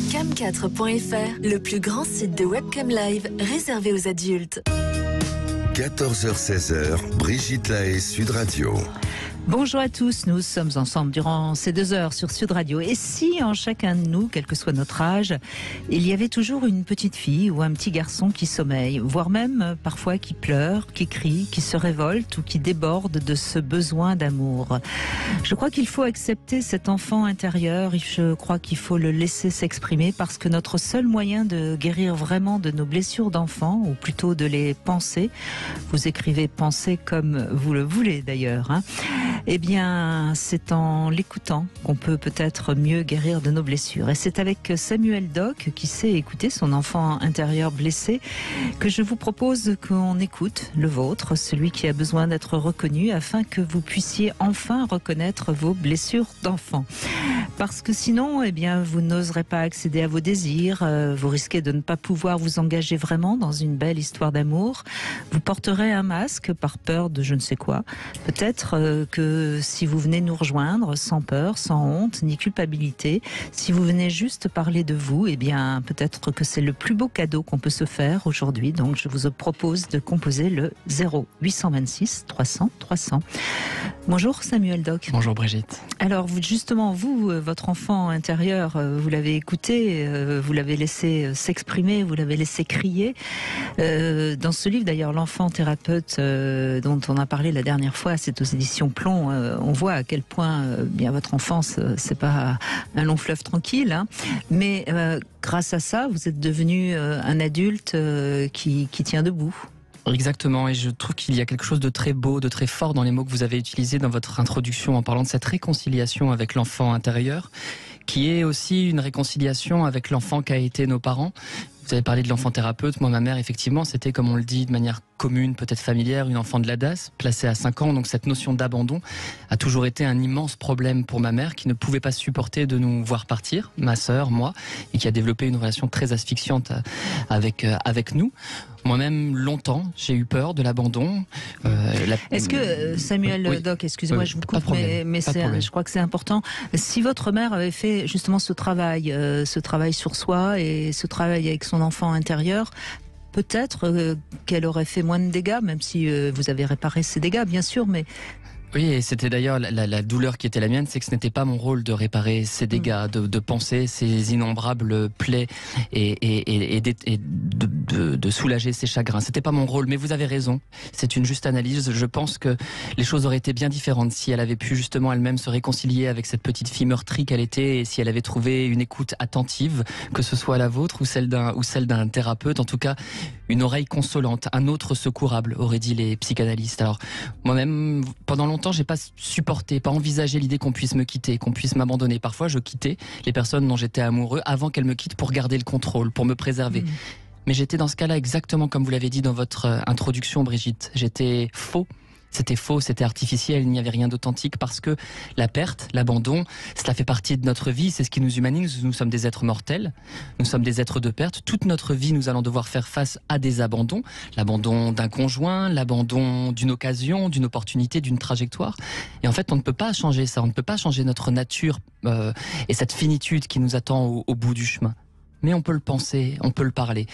Cam4.fr, le plus grand site de webcam live réservé aux adultes. 14h-16h, Brigitte Lahaie, Sud Radio. Bonjour à tous, nous sommes ensemble durant ces 2 heures sur Sud Radio. Et si en chacun de nous, quel que soit notre âge, il y avait toujours une petite fille ou un petit garçon qui sommeille, voire même parfois qui pleure, qui crie, qui se révolte ou qui déborde de ce besoin d'amour. Je crois qu'il faut accepter cet enfant intérieur, je crois qu'il faut le laisser s'exprimer parce que notre seul moyen de guérir vraiment de nos blessures d'enfant, ou plutôt de les penser, vous écrivez penser comme vous le voulez d'ailleurs, eh bien, c'est en l'écoutant qu'on peut peut-être mieux guérir de nos blessures. Et c'est avec Samuel Doc, qui sait écouter son enfant intérieur blessé, que je vous propose qu'on écoute le vôtre, celui qui a besoin d'être reconnu, afin que vous puissiez enfin reconnaître vos blessures d'enfant. Parce que sinon, eh bien, vous n'oserez pas accéder à vos désirs, vous risquez de ne pas pouvoir vous engager vraiment dans une belle histoire d'amour. Vous porterez un masque par peur de je ne sais quoi. Peut-être que si vous venez nous rejoindre sans peur, sans honte, ni culpabilité, si vous venez juste parler de vous, eh bien, peut-être que c'est le plus beau cadeau qu'on peut se faire aujourd'hui. Donc, je vous propose de composer le 0826 300 300. Bonjour Samuel Doc. Bonjour Brigitte. Alors, justement, vous, votre enfant intérieur, vous l'avez écouté, vous l'avez laissé s'exprimer, vous l'avez laissé crier. Dans ce livre, d'ailleurs, l'enfant thérapeute dont on a parlé la dernière fois, c'est aux éditions Plomb. On voit à quel point bien votre enfance, c'est pas un long fleuve tranquille, mais grâce à ça, vous êtes devenu un adulte qui tient debout. Exactement, et je trouve qu'il y a quelque chose de très beau, de très fort dans les mots que vous avez utilisés dans votre introduction en parlant de cette réconciliation avec l'enfant intérieur, qui est aussi une réconciliation avec l'enfant qu'a été nos parents. Vous avez parlé de l'enfant thérapeute. Moi, ma mère, effectivement, c'était, comme on le dit de manière commune, peut-être familière, une enfant de la DAS, placée à 5 ans. Donc cette notion d'abandon a toujours été un immense problème pour ma mère, qui ne pouvait pas supporter de nous voir partir, ma sœur, moi, et qui a développé une relation très asphyxiante avec nous. Moi-même, longtemps, j'ai eu peur de l'abandon. Est-ce que, Samuel oui. Doc, excusez-moi, je vous coupe, mais je crois que c'est important. Si votre mère avait fait justement ce travail sur soi et ce travail avec son enfant intérieur, peut-être qu'elle aurait fait moins de dégâts, même si vous avez réparé ces dégâts, bien sûr, mais... Oui, et c'était d'ailleurs la douleur qui était la mienne, c'est que ce n'était pas mon rôle de réparer ces dégâts, de penser ces innombrables plaies et de soulager ces chagrins. C'était pas mon rôle, mais vous avez raison. C'est une juste analyse. Je pense que les choses auraient été bien différentes si elle avait pu justement elle-même se réconcilier avec cette petite fille meurtrie qu'elle était, et si elle avait trouvé une écoute attentive, que ce soit la vôtre ou celle d'un thérapeute, en tout cas une oreille consolante, un autre secourable, auraient dit les psychanalystes. Alors moi-même, pendant longtemps, j'ai pas supporté, pas envisagé l'idée qu'on puisse me quitter, qu'on puisse m'abandonner. Parfois, je quittais les personnes dont j'étais amoureux avant qu'elles me quittent pour garder le contrôle, pour me préserver. Mais j'étais dans ce cas-là exactement comme vous l'avez dit dans votre introduction, Brigitte. J'étais faux. C'était faux, c'était artificiel, il n'y avait rien d'authentique parce que la perte, l'abandon, cela fait partie de notre vie, c'est ce qui nous humanise. Nous sommes des êtres mortels, nous sommes des êtres de perte. Toute notre vie, nous allons devoir faire face à des abandons. L'abandon d'un conjoint, l'abandon d'une occasion, d'une opportunité, d'une trajectoire. Et en fait, on ne peut pas changer ça, on ne peut pas changer notre nature et cette finitude qui nous attend au bout du chemin. Mais on peut le penser, on peut le parler.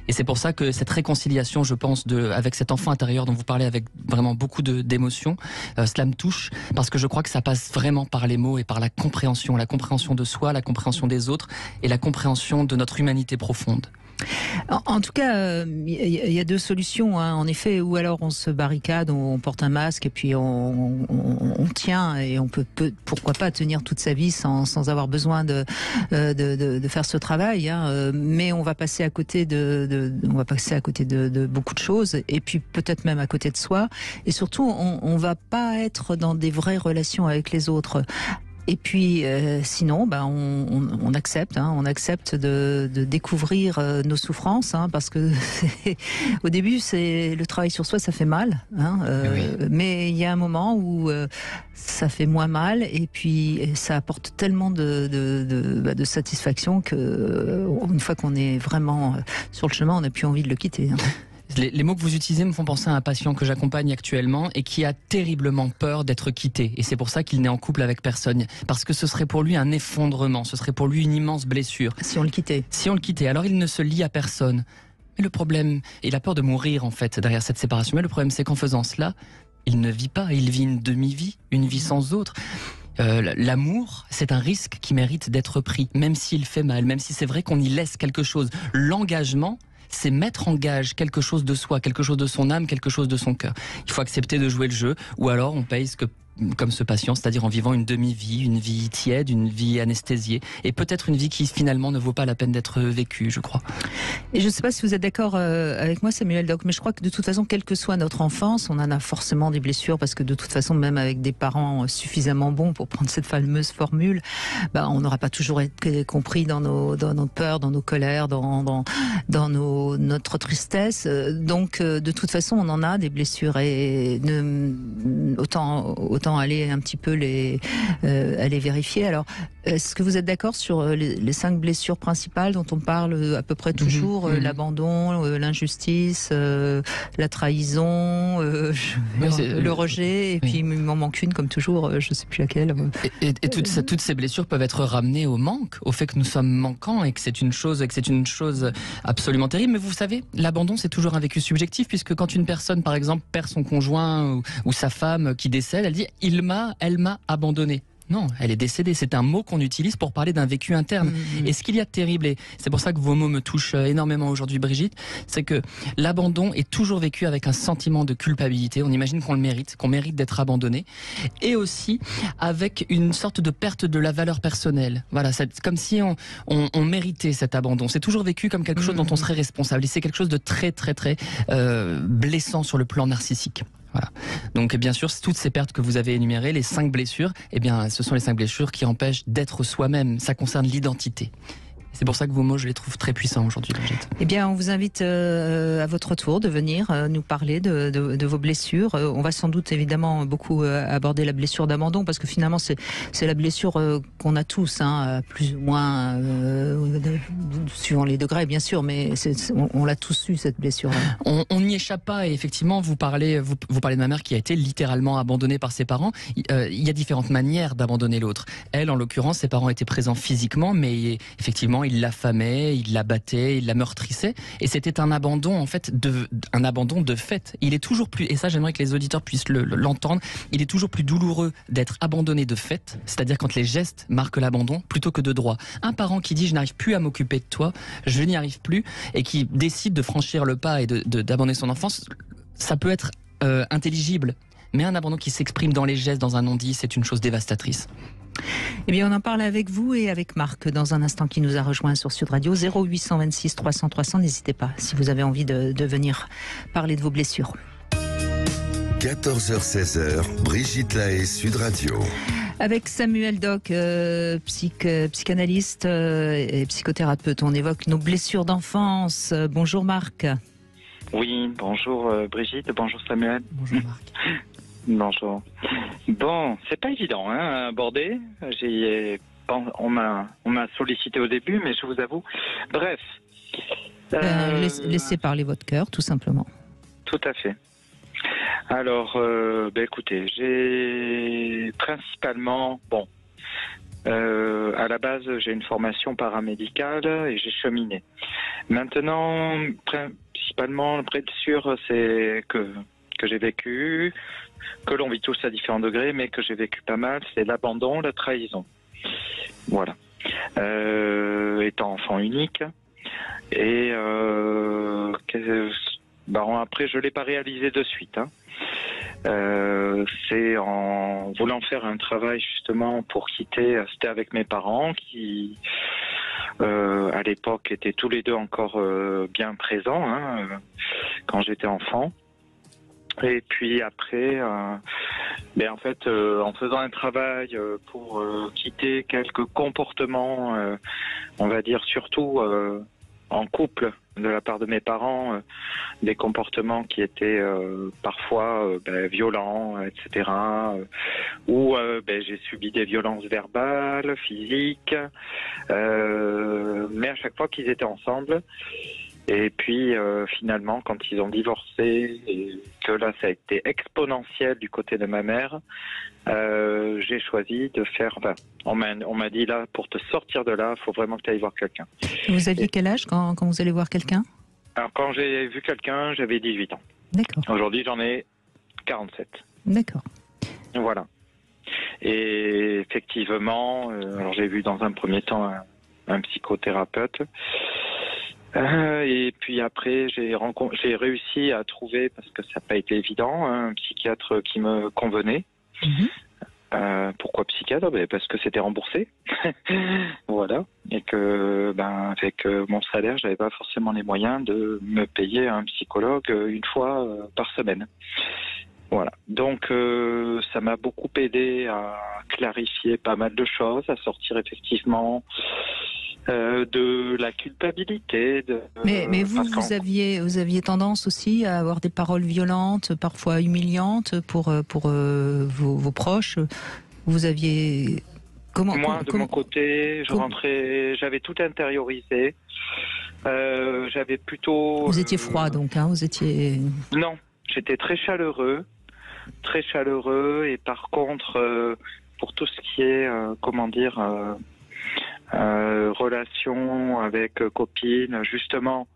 Et c'est pour ça que cette réconciliation, je pense, avec cet enfant intérieur dont vous parlez avec vraiment beaucoup d'émotions, cela me touche parce que je crois que ça passe vraiment par les mots et par la compréhension de soi, la compréhension des autres et la compréhension de notre humanité profonde. En tout cas, il y a 2 solutions, en effet, ou alors on se barricade, on porte un masque et puis on tient, et on peut pourquoi pas tenir toute sa vie sans avoir besoin de faire ce travail, mais on va passer à côté de beaucoup de choses, et puis peut-être même à côté de soi, et surtout on va pas être dans des vraies relations avec les autres. Et puis sinon, on accepte, on accepte de découvrir nos souffrances, parce que au début, c'est le travail sur soi, ça fait mal, oui. Mais il y a un moment où ça fait moins mal, et puis ça apporte tellement de satisfaction que une fois qu'on est vraiment sur le chemin, on n'a plus envie de le quitter. Les mots que vous utilisez me font penser à un patient que j'accompagne actuellement et qui a terriblement peur d'être quitté. Et c'est pour ça qu'il n'est en couple avec personne. Parce que ce serait pour lui un effondrement, ce serait pour lui une immense blessure. Si on le quittait. Si on le quittait, alors il ne se lie à personne. Mais le problème, il a peur de mourir en fait derrière cette séparation. Mais le problème, c'est qu'en faisant cela, il ne vit pas, il vit une demi-vie, une vie sans autre. L'amour, c'est un risque qui mérite d'être pris, même s'il fait mal, même si c'est vrai qu'on y laisse quelque chose. L'engagement, c'est mettre en gage quelque chose de soi, quelque chose de son âme, quelque chose de son cœur. Il faut accepter de jouer le jeu, ou alors on paye comme ce patient, c'est-à-dire en vivant une demi-vie, une vie tiède, une vie anesthésiée, et peut-être une vie qui finalement ne vaut pas la peine d'être vécue, je crois. Et je ne sais pas si vous êtes d'accord avec moi, Samuel Doc, mais je crois que de toute façon, quelle que soit notre enfance, on en a forcément des blessures, parce que de toute façon, même avec des parents suffisamment bons pour prendre cette fameuse formule, on n'aura pas toujours été compris dans nos peurs, dans nos colères, dans notre tristesse. Donc, de toute façon, on en a des blessures, et autant aller un petit peu aller vérifier. Alors, est-ce que vous êtes d'accord sur les 5 blessures principales dont on parle à peu près toujours, l'abandon, l'injustice, la trahison, le rejet, et puis il m'en manque une comme toujours, je ne sais plus laquelle. Et toutes ces blessures peuvent être ramenées au manque, au fait que nous sommes manquants et que c'est une chose absolument terrible. Mais vous savez, l'abandon, c'est toujours un vécu subjectif, puisque quand une personne, par exemple, perd son conjoint ou sa femme qui décède, elle dit « elle m'a abandonné ». Non, elle est décédée. C'est un mot qu'on utilise pour parler d'un vécu interne. Et ce qu'il y a de terrible, et c'est pour ça que vos mots me touchent énormément aujourd'hui, Brigitte, c'est que l'abandon est toujours vécu avec un sentiment de culpabilité. On imagine qu'on mérite d'être abandonné. Et aussi avec une sorte de perte de la valeur personnelle. Voilà, c'est comme si on méritait cet abandon. C'est toujours vécu comme quelque chose dont on serait responsable. Et c'est quelque chose de très, très, très blessant sur le plan narcissique. Voilà. Donc bien sûr, toutes ces pertes que vous avez énumérées, les 5 blessures, ce sont les 5 blessures qui empêchent d'être soi-même. Ça concerne l'identité. C'est pour ça que vos mots, je les trouve très puissants aujourd'hui, Brigitte. Eh bien, on vous invite à votre tour de venir nous parler de vos blessures. On va sans doute évidemment beaucoup aborder la blessure d'abandon, parce que finalement c'est la blessure qu'on a tous, plus ou moins suivant les degrés bien sûr, mais on l'a tous eu, cette blessure-là. On n'y échappe pas, et effectivement vous parlez de ma mère qui a été littéralement abandonnée par ses parents. Il y a différentes manières d'abandonner l'autre. Elle, en l'occurrence, ses parents étaient présents physiquement, mais effectivement il l'affamait, il la battait, il la meurtrissait, et c'était un abandon en fait de fait. Il est toujours plus, et ça j'aimerais que les auditeurs puissent l'entendre, il est toujours plus douloureux d'être abandonné de fait, c'est-à-dire quand les gestes marquent l'abandon, plutôt que de droit. Un parent qui dit je n'arrive plus à m'occuper de toi, je n'y arrive plus, et qui décide de franchir le pas et d'abandonner son enfance, ça peut être intelligible, mais un abandon qui s'exprime dans les gestes, dans un non-dit, c'est une chose dévastatrice. Eh bien, on en parle avec vous et avec Marc dans un instant, qui nous a rejoint sur Sud Radio. 0826 300 300, n'hésitez pas si vous avez envie de venir parler de vos blessures. 14h-16h, Brigitte Lahaie, Sud Radio. Avec Samuel Doc, psychanalyste et psychothérapeute, on évoque nos blessures d'enfance. Bonjour Marc. Oui, bonjour Brigitte, bonjour Samuel. Bonjour Marc. Bonjour. Bon, c'est pas évident à aborder. On m'a sollicité au début, mais je vous avoue. Bref. Laissez parler votre cœur, tout simplement. Tout à fait. Alors, écoutez, j'ai principalement, à la base, j'ai une formation paramédicale et j'ai cheminé. Maintenant, principalement, la blessure, c'est que j'ai vécu, que l'on vit tous à différents degrés, mais que j'ai vécu pas mal, c'est l'abandon, la trahison. Voilà. Étant enfant unique, et après, je ne l'ai pas réalisé de suite. C'est en voulant faire un travail justement pour quitter, c'était avec mes parents qui, à l'époque, étaient tous les deux encore bien présents quand j'étais enfant. Et puis après, en faisant un travail pour quitter quelques comportements, on va dire surtout en couple de la part de mes parents, des comportements qui étaient parfois violents, etc. Où j'ai subi des violences verbales, physiques, mais à chaque fois qu'ils étaient ensemble, Et puis finalement, quand ils ont divorcé et que là ça a été exponentiel du côté de ma mère, j'ai choisi de faire. Enfin, on m'a dit là, pour te sortir de là, il faut vraiment que tu ailles voir quelqu'un. Vous aviez quel âge quand vous allez voir quelqu'un? Alors quand j'ai vu quelqu'un, j'avais 18 ans. D'accord. Aujourd'hui, j'en ai 47. D'accord. Voilà. Et effectivement, alors j'ai vu dans un premier temps un psychothérapeute. Et puis après, j'ai réussi à trouver, parce que ça n'a pas été évident, un psychiatre qui me convenait. Pourquoi psychiatre? Parce que c'était remboursé. Voilà. Et que avec mon salaire, j'avais pas forcément les moyens de me payer un psychologue une fois par semaine. Voilà. Donc ça m'a beaucoup aidé à clarifier pas mal de choses, à sortir effectivement de la culpabilité. Mais vous aviez tendance aussi à avoir des paroles violentes, parfois humiliantes pour vos proches. Vous aviez Moi, de mon côté, j'avais tout intériorisé. J'avais plutôt. Vous étiez froid donc, hein, vous étiez. Non, j'étais très chaleureux, et par contre, pour tout ce qui est, relation avec copines, justement,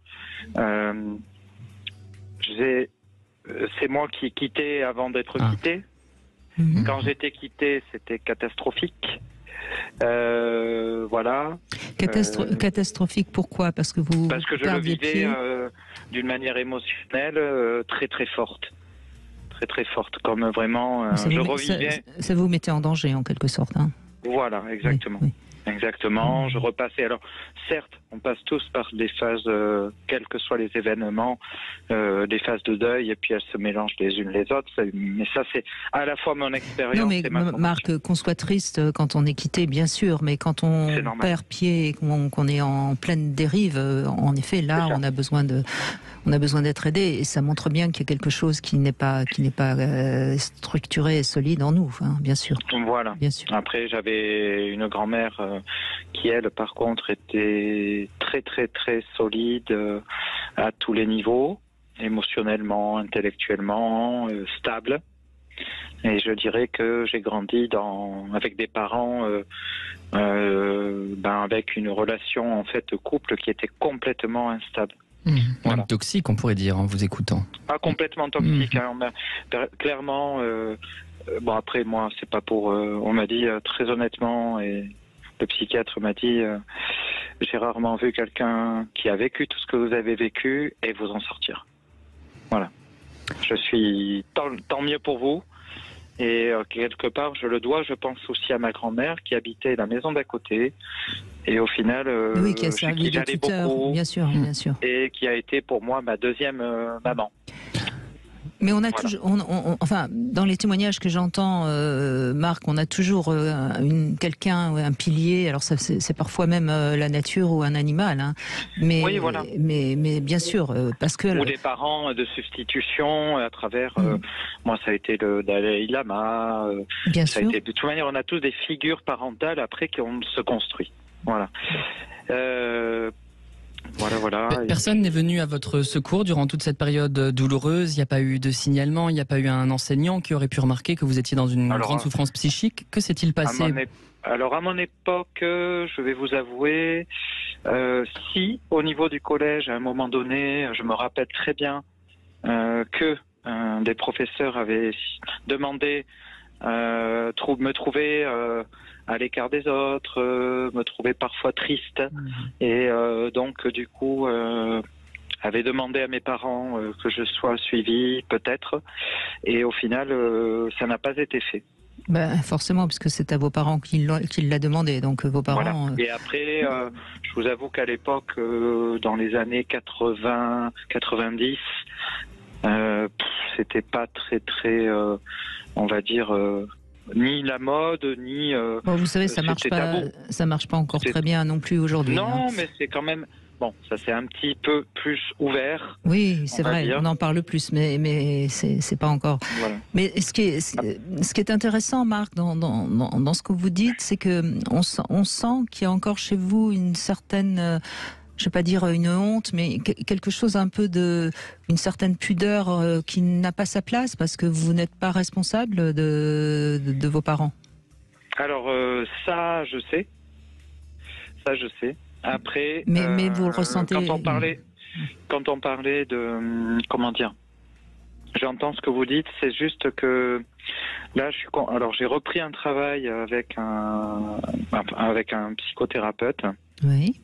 c'est moi qui quittais avant d'être quitté. Quand j'étais quitté, c'était catastrophique. Voilà. Catastrophique, pourquoi? Parce que je le vivais d'une manière émotionnelle très très forte. Très très forte, comme vraiment je revivais. Ça vous mettait en danger en quelque sorte, hein. Voilà, exactement. Oui. Exactement, je repassais. Alors, certes, on passe tous par des phases, quels que soient les événements, des phases de deuil, et puis elles se mélangent les unes les autres. Mais ça, c'est à la fois mon expérience. Non, mais et ma Marc, qu'on soit triste quand on est quitté, bien sûr, mais quand on perd pied et qu'on est en pleine dérive, en effet, là, on a besoin d'être aidé, et ça montre bien qu'il y a quelque chose qui n'est pas structuré et solide en nous, hein, bien sûr. Voilà. Bien sûr. Après, j'avais une grand-mère qui, elle, par contre, était très, très, très solide à tous les niveaux, émotionnellement, intellectuellement, stable. Et je dirais que j'ai grandi avec des parents, avec une relation en fait couple qui était complètement instable. Voilà. Même toxique, on pourrait dire, en vous écoutant. Pas complètement toxique. Hein, clairement. Bon, après, moi, c'est pas pour. On m'a dit très honnêtement, et le psychiatre m'a dit j'ai rarement vu quelqu'un qui a vécu tout ce que vous avez vécu et vous en sortir. Voilà. Je suis tant mieux pour vous. Et quelque part, je le dois, je pense aussi à ma grand-mère qui habitait la maison d'à côté. Et au final, oui, qui a servi de tuteur, bien sûr, bien sûr. Et qui a été pour moi ma deuxième maman. Mais on a toujours, enfin, dans les témoignages que j'entends, Marc, on a toujours quelqu'un, un pilier. Alors ça, c'est parfois même la nature ou un animal, hein. Mais, oui, voilà. Mais bien sûr, parce que ou des parents de substitution à travers. Moi, ça a été le Dalai Lama. Bien ça sûr. A été, de toute manière, on a tous des figures parentales après qu'on se construit. Voilà. Voilà. Personne n'est venu à votre secours durant toute cette période douloureuse. Il n'y a pas eu de signalement, il n'y a pas eu un enseignant qui aurait pu remarquer que vous étiez dans une grande souffrance psychique. Que s'est-il passé? À mon époque, je vais vous avouer, si au niveau du collège, à un moment donné, je me rappelle très bien que des professeurs avaient demandé me trouver à l'écart des autres, me trouver parfois triste, et donc du coup avait demandé à mes parents que je sois suivi peut-être, et au final ça n'a pas été fait. Ben, forcément, puisque c'est à vos parents qui l'a demandé, donc vos parents... Voilà. Et après, je vous avoue qu'à l'époque, dans les années 80-90, c'était pas très, on va dire... ni la mode, ni... Bon, vous savez, ça marche pas encore très bien non plus aujourd'hui. Non, mais c'est quand même... Bon, ça c'est un petit peu plus ouvert. Oui, c'est vrai, on en parle plus, mais c'est pas encore. Voilà. Mais ce qui est intéressant, Marc, dans ce que vous dites, c'est que on sent qu'il y a encore chez vous une certaine je vais pas dire une honte, mais quelque chose un peu une certaine pudeur qui n'a pas sa place parce que vous n'êtes pas responsable de vos parents. Alors ça, je sais. Après, mais vous le ressentez. Quand on parlait de comment dire, j'entends ce que vous dites. C'est juste que là, j'ai repris un travail avec un psychothérapeute. Oui.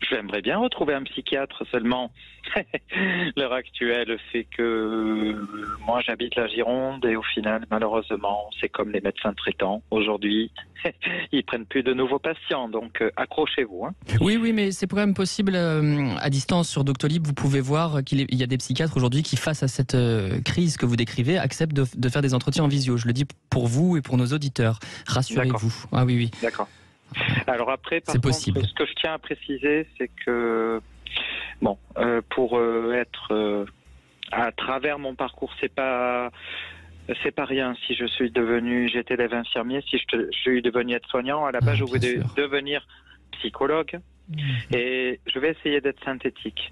J'aimerais bien retrouver un psychiatre, seulement l'heure actuelle fait que moi j'habite la Gironde et au final, malheureusement, c'est comme les médecins traitants. Aujourd'hui, ils prennent plus de nouveaux patients, donc accrochez-vous. Hein. Oui, mais c'est quand même possible à distance sur Doctolib. Vous pouvez voir qu'il y a des psychiatres aujourd'hui qui, face à cette crise que vous décrivez, acceptent de faire des entretiens en visio. Je le dis pour vous et pour nos auditeurs. Rassurez-vous. Ah oui. D'accord. Alors après, par contre, ce que je tiens à préciser, c'est que pour être à travers mon parcours, c'est pas rien. Si j'étais élève infirmier, si je suis devenu aide-soignant, à la base, je voulais devenir psychologue. Et je vais essayer d'être synthétique.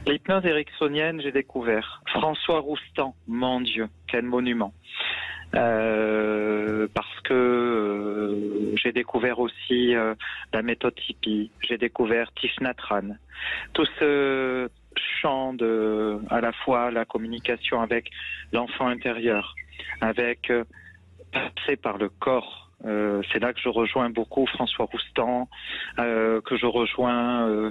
L'hypnose ericksonienne, j'ai découvert. François Roustan, mon Dieu, quel monument. Parce que j'ai découvert aussi la méthode Tipeee, j'ai découvert Thich Nhat Hanh. Tout ce champ à la fois la communication avec l'enfant intérieur, avec passer par le corps. C'est là que je rejoins beaucoup François Roustan, que je rejoins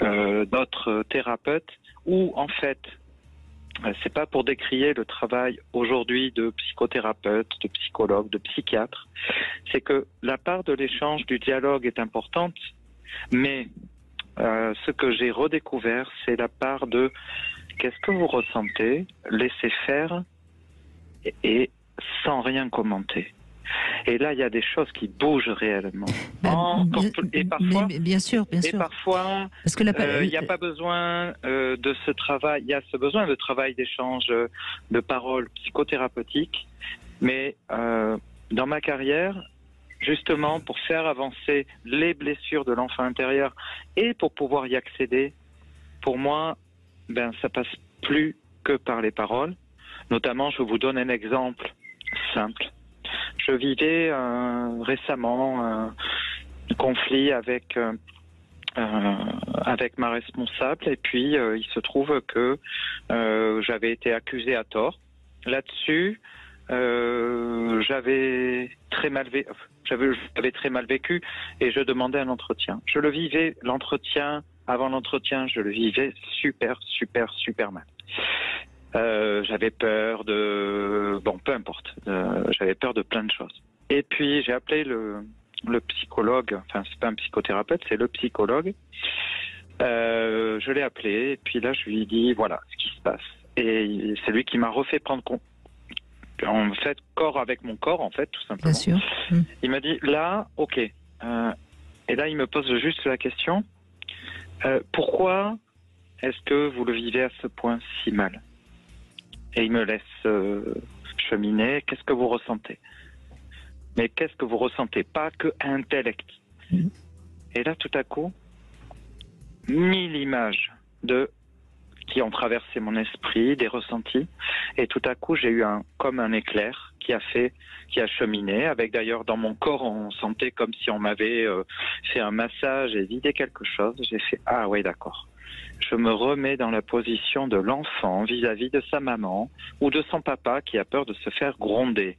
d'autres thérapeutes, où en fait, c'est pas pour décrier le travail aujourd'hui de psychothérapeute, de psychologue, de psychiatre. C'est que la part de l'échange, du dialogue est importante, mais ce que j'ai redécouvert, c'est la part de qu'est-ce que vous ressentez, laissez faire et sans rien commenter. Et là, il y a des choses qui bougent réellement. Et parfois, bien sûr. Et parfois, parce que il n'y a pas besoin de ce travail. Il y a ce besoin de travail d'échange de paroles psychothérapeutiques. Mais dans ma carrière, justement, pour faire avancer les blessures de l'enfant intérieur et pour pouvoir y accéder, pour moi, ça passe plus que par les paroles. Notamment, je vous donne un exemple simple. Je vivais récemment un conflit avec ma responsable et puis il se trouve que j'avais été accusé à tort. Là-dessus, j'avais très mal vécu et je demandais un entretien. Je le vivais, avant l'entretien, je le vivais super mal. J'avais peur peu importe, j'avais peur de plein de choses. Et puis j'ai appelé le psychologue, enfin c'est pas un psychothérapeute, c'est le psychologue. Je l'ai appelé et puis là je lui ai dit voilà ce qui se passe. Et c'est lui qui m'a refait prendre en fait corps avec mon corps en fait tout simplement. Bien sûr. Il m'a dit là ok. Et là il me pose juste la question pourquoi est-ce que vous le vivez à ce point si mal? Et il me laisse cheminer. Qu'est-ce que vous ressentez? Mais qu'est-ce que vous ressentez? Pas que intellect. Et là, tout à coup, 1000 images qui ont traversé mon esprit, des ressentis. Et tout à coup, j'ai eu comme un éclair qui a cheminé. Avec d'ailleurs, dans mon corps, on sentait comme si on m'avait fait un massage et vidé quelque chose. J'ai fait ah ouais, d'accord. Je me remets dans la position de l'enfant vis-à-vis de sa maman ou de son papa qui a peur de se faire gronder.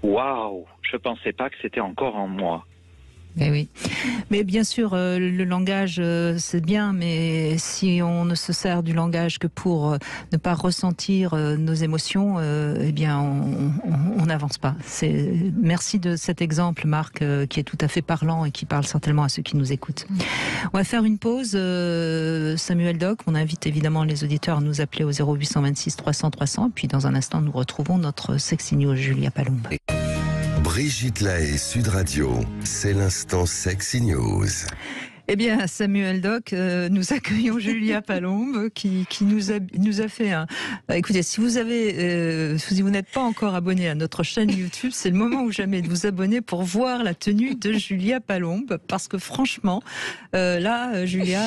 Waouh, je pensais pas que c'était encore en moi. Eh oui, mais bien sûr, le langage, c'est bien, mais si on ne se sert du langage que pour ne pas ressentir nos émotions, eh bien, on n'avance pas. Merci de cet exemple, Marc, qui est tout à fait parlant et qui parle certainement à ceux qui nous écoutent. On va faire une pause. Samuel Doc, on invite évidemment les auditeurs à nous appeler au 0826 300 300, puis dans un instant, nous retrouvons notre Sexy News, Julia Palombe. Brigitte Lahaie, Sud Radio, c'est l'instant Sexy News. Eh bien, Samuel Doc, nous accueillons Julia Palombe qui nous a fait un... Écoutez, si vous n'êtes pas encore abonné à notre chaîne YouTube, c'est le moment ou jamais de vous abonner pour voir la tenue de Julia Palombe, parce que franchement, là, Julia,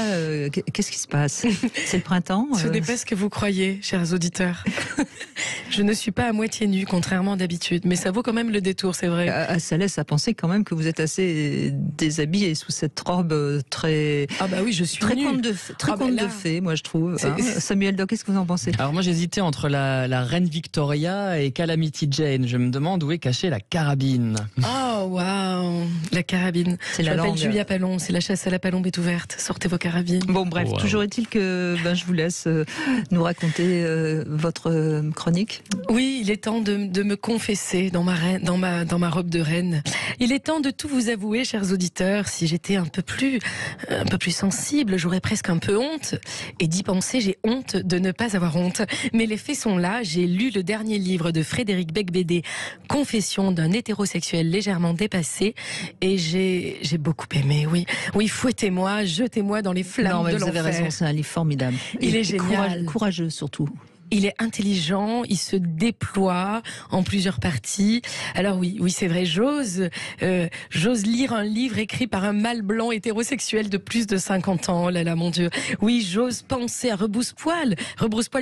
qu'est-ce qui se passe? C'est le printemps? Ce n'est pas ce que vous croyez, chers auditeurs. Je ne suis pas à moitié nue, contrairement d'habitude, mais ça vaut quand même le détour, c'est vrai. Ça laisse à penser quand même que vous êtes assez déshabillée sous cette robe très... Ah bah oui, je suis très nue. conte de fées, moi je trouve. Hein. Samuel Doc, qu'est-ce que vous en pensez? Alors moi j'hésitais entre la reine Victoria et Calamity Jane. Je me demande où est cachée la carabine. Oh waouh, la carabine. C'est Je la m'appelle langue. Julia Palombe, c'est la chasse à la palombe est ouverte. Sortez vos carabines. Bon bref, Wow. toujours est-il que je vous laisse nous raconter votre chronique. Oui, il est temps de me confesser dans ma robe de reine. Il est temps de tout vous avouer, chers auditeurs. Si j'étais un peu plus sensible, j'aurais presque un peu honte. Et d'y penser, j'ai honte de ne pas avoir honte. Mais les faits sont là. J'ai lu le dernier livre de Frédéric Beigbeder, Confession d'un hétérosexuel légèrement dépassé. Et j'ai beaucoup aimé, oui. Oui, fouettez-moi, jetez-moi dans les flammes Non, mais de vous avez l'enfer. raison, c'est un livre formidable. Il Et est génial. Courageux surtout. Il est intelligent, il se déploie en plusieurs parties. Alors oui, c'est vrai, j'ose lire un livre écrit par un mâle blanc hétérosexuel de plus de 50 ans. Oh là là, mon Dieu. Oui, j'ose penser à rebrousse-poil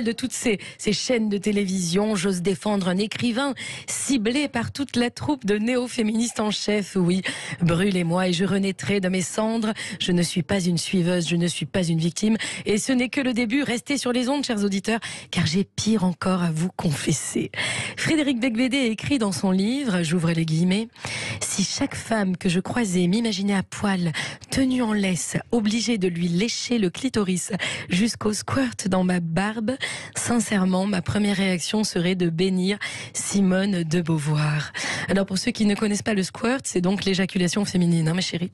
de toutes ces chaînes de télévision. J'ose défendre un écrivain ciblé par toute la troupe de néo-féministes en chef. Oui, brûlez-moi et je renaîtrai de mes cendres. Je ne suis pas une suiveuse, je ne suis pas une victime. Et ce n'est que le début. Restez sur les ondes, chers auditeurs, car j'ai pire encore à vous confesser. Frédéric Beigbeder écrit dans son livre, j'ouvre les guillemets, « Si chaque femme que je croisais m'imaginait à poil, tenue en laisse, obligée de lui lécher le clitoris jusqu'au squirt dans ma barbe, sincèrement, ma première réaction serait de bénir Simone de Beauvoir. » Alors pour ceux qui ne connaissent pas le squirt, c'est donc l'éjaculation féminine, hein, ma chérie.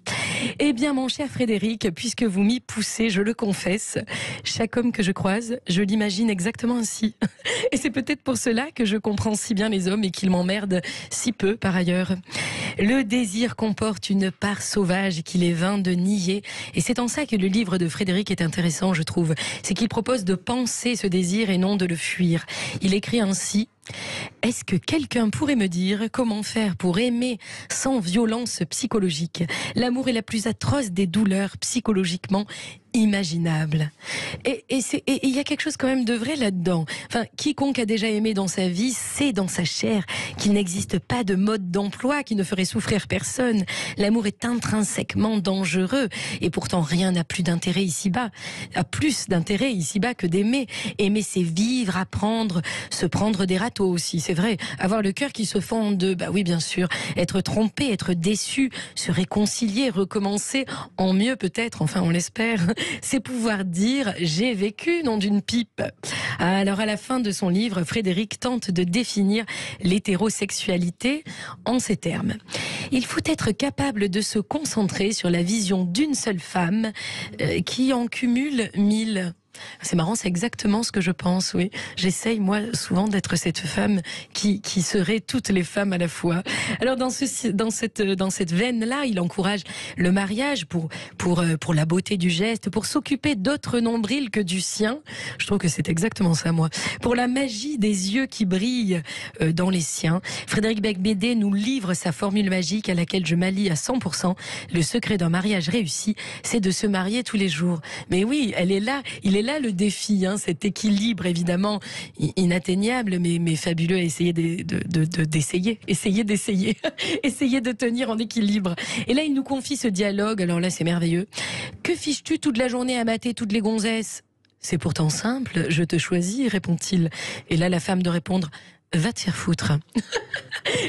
Eh bien, mon cher Frédéric, puisque vous m'y poussez, je le confesse, chaque homme que je croise, je l'imagine exactement ainsi. Et c'est peut-être pour cela que je comprends si bien les hommes et qu'ils m'emmerdent si peu par ailleurs. Le désir comporte une part sauvage qu'il est vain de nier. Et c'est en ça que le livre de Frédéric est intéressant, je trouve. C'est qu'il propose de penser ce désir et non de le fuir. Il écrit ainsi: « Est-ce que quelqu'un pourrait me dire comment faire pour aimer sans violence psychologique? L'amour est la plus atroce des douleurs psychologiquement imaginables. » Et il y a quelque chose quand même de vrai là-dedans. Enfin, quiconque a déjà aimé dans sa vie sait dans sa chair qu'il n'existe pas de mode d'emploi qui ne ferait souffrir personne. L'amour est intrinsèquement dangereux et pourtant rien n'a plus d'intérêt ici-bas. A plus d'intérêt ici-bas que d'aimer. Aimer, c'est vivre, apprendre, se prendre des râteaux aussi, c'est vrai. Avoir le cœur qui se fend en deux, bah oui, bien sûr. Être trompé, être déçu, se réconcilier, recommencer, en mieux peut-être, enfin on l'espère. C'est pouvoir dire « j'ai vécu » nom d'une pipe. Alors à la fin de son livre, Frédéric tente de définir l'hétérosexualité en ces termes. Il faut être capable de se concentrer sur la vision d'une seule femme qui en cumule 1000. C'est marrant, c'est exactement ce que je pense, oui. J'essaye, moi, souvent d'être cette femme qui serait toutes les femmes à la fois. Alors, dans cette veine-là, il encourage le mariage pour la beauté du geste, pour s'occuper d'autres nombrils que du sien. Je trouve que c'est exactement ça, moi. Pour la magie des yeux qui brillent dans les siens. Frédéric Beigbeder nous livre sa formule magique à laquelle je m'allie à 100%. Le secret d'un mariage réussi, c'est de se marier tous les jours. Mais oui, elle est là, il est là le défi, hein, cet équilibre évidemment inatteignable mais fabuleux à essayer d'essayer, essayer de tenir en équilibre. Et là il nous confie ce dialogue, alors là c'est merveilleux. Que fiches-tu toute la journée à mater toutes les gonzesses? C'est pourtant simple, je te choisis, répond-il. Et là la femme de répondre: va te faire foutre.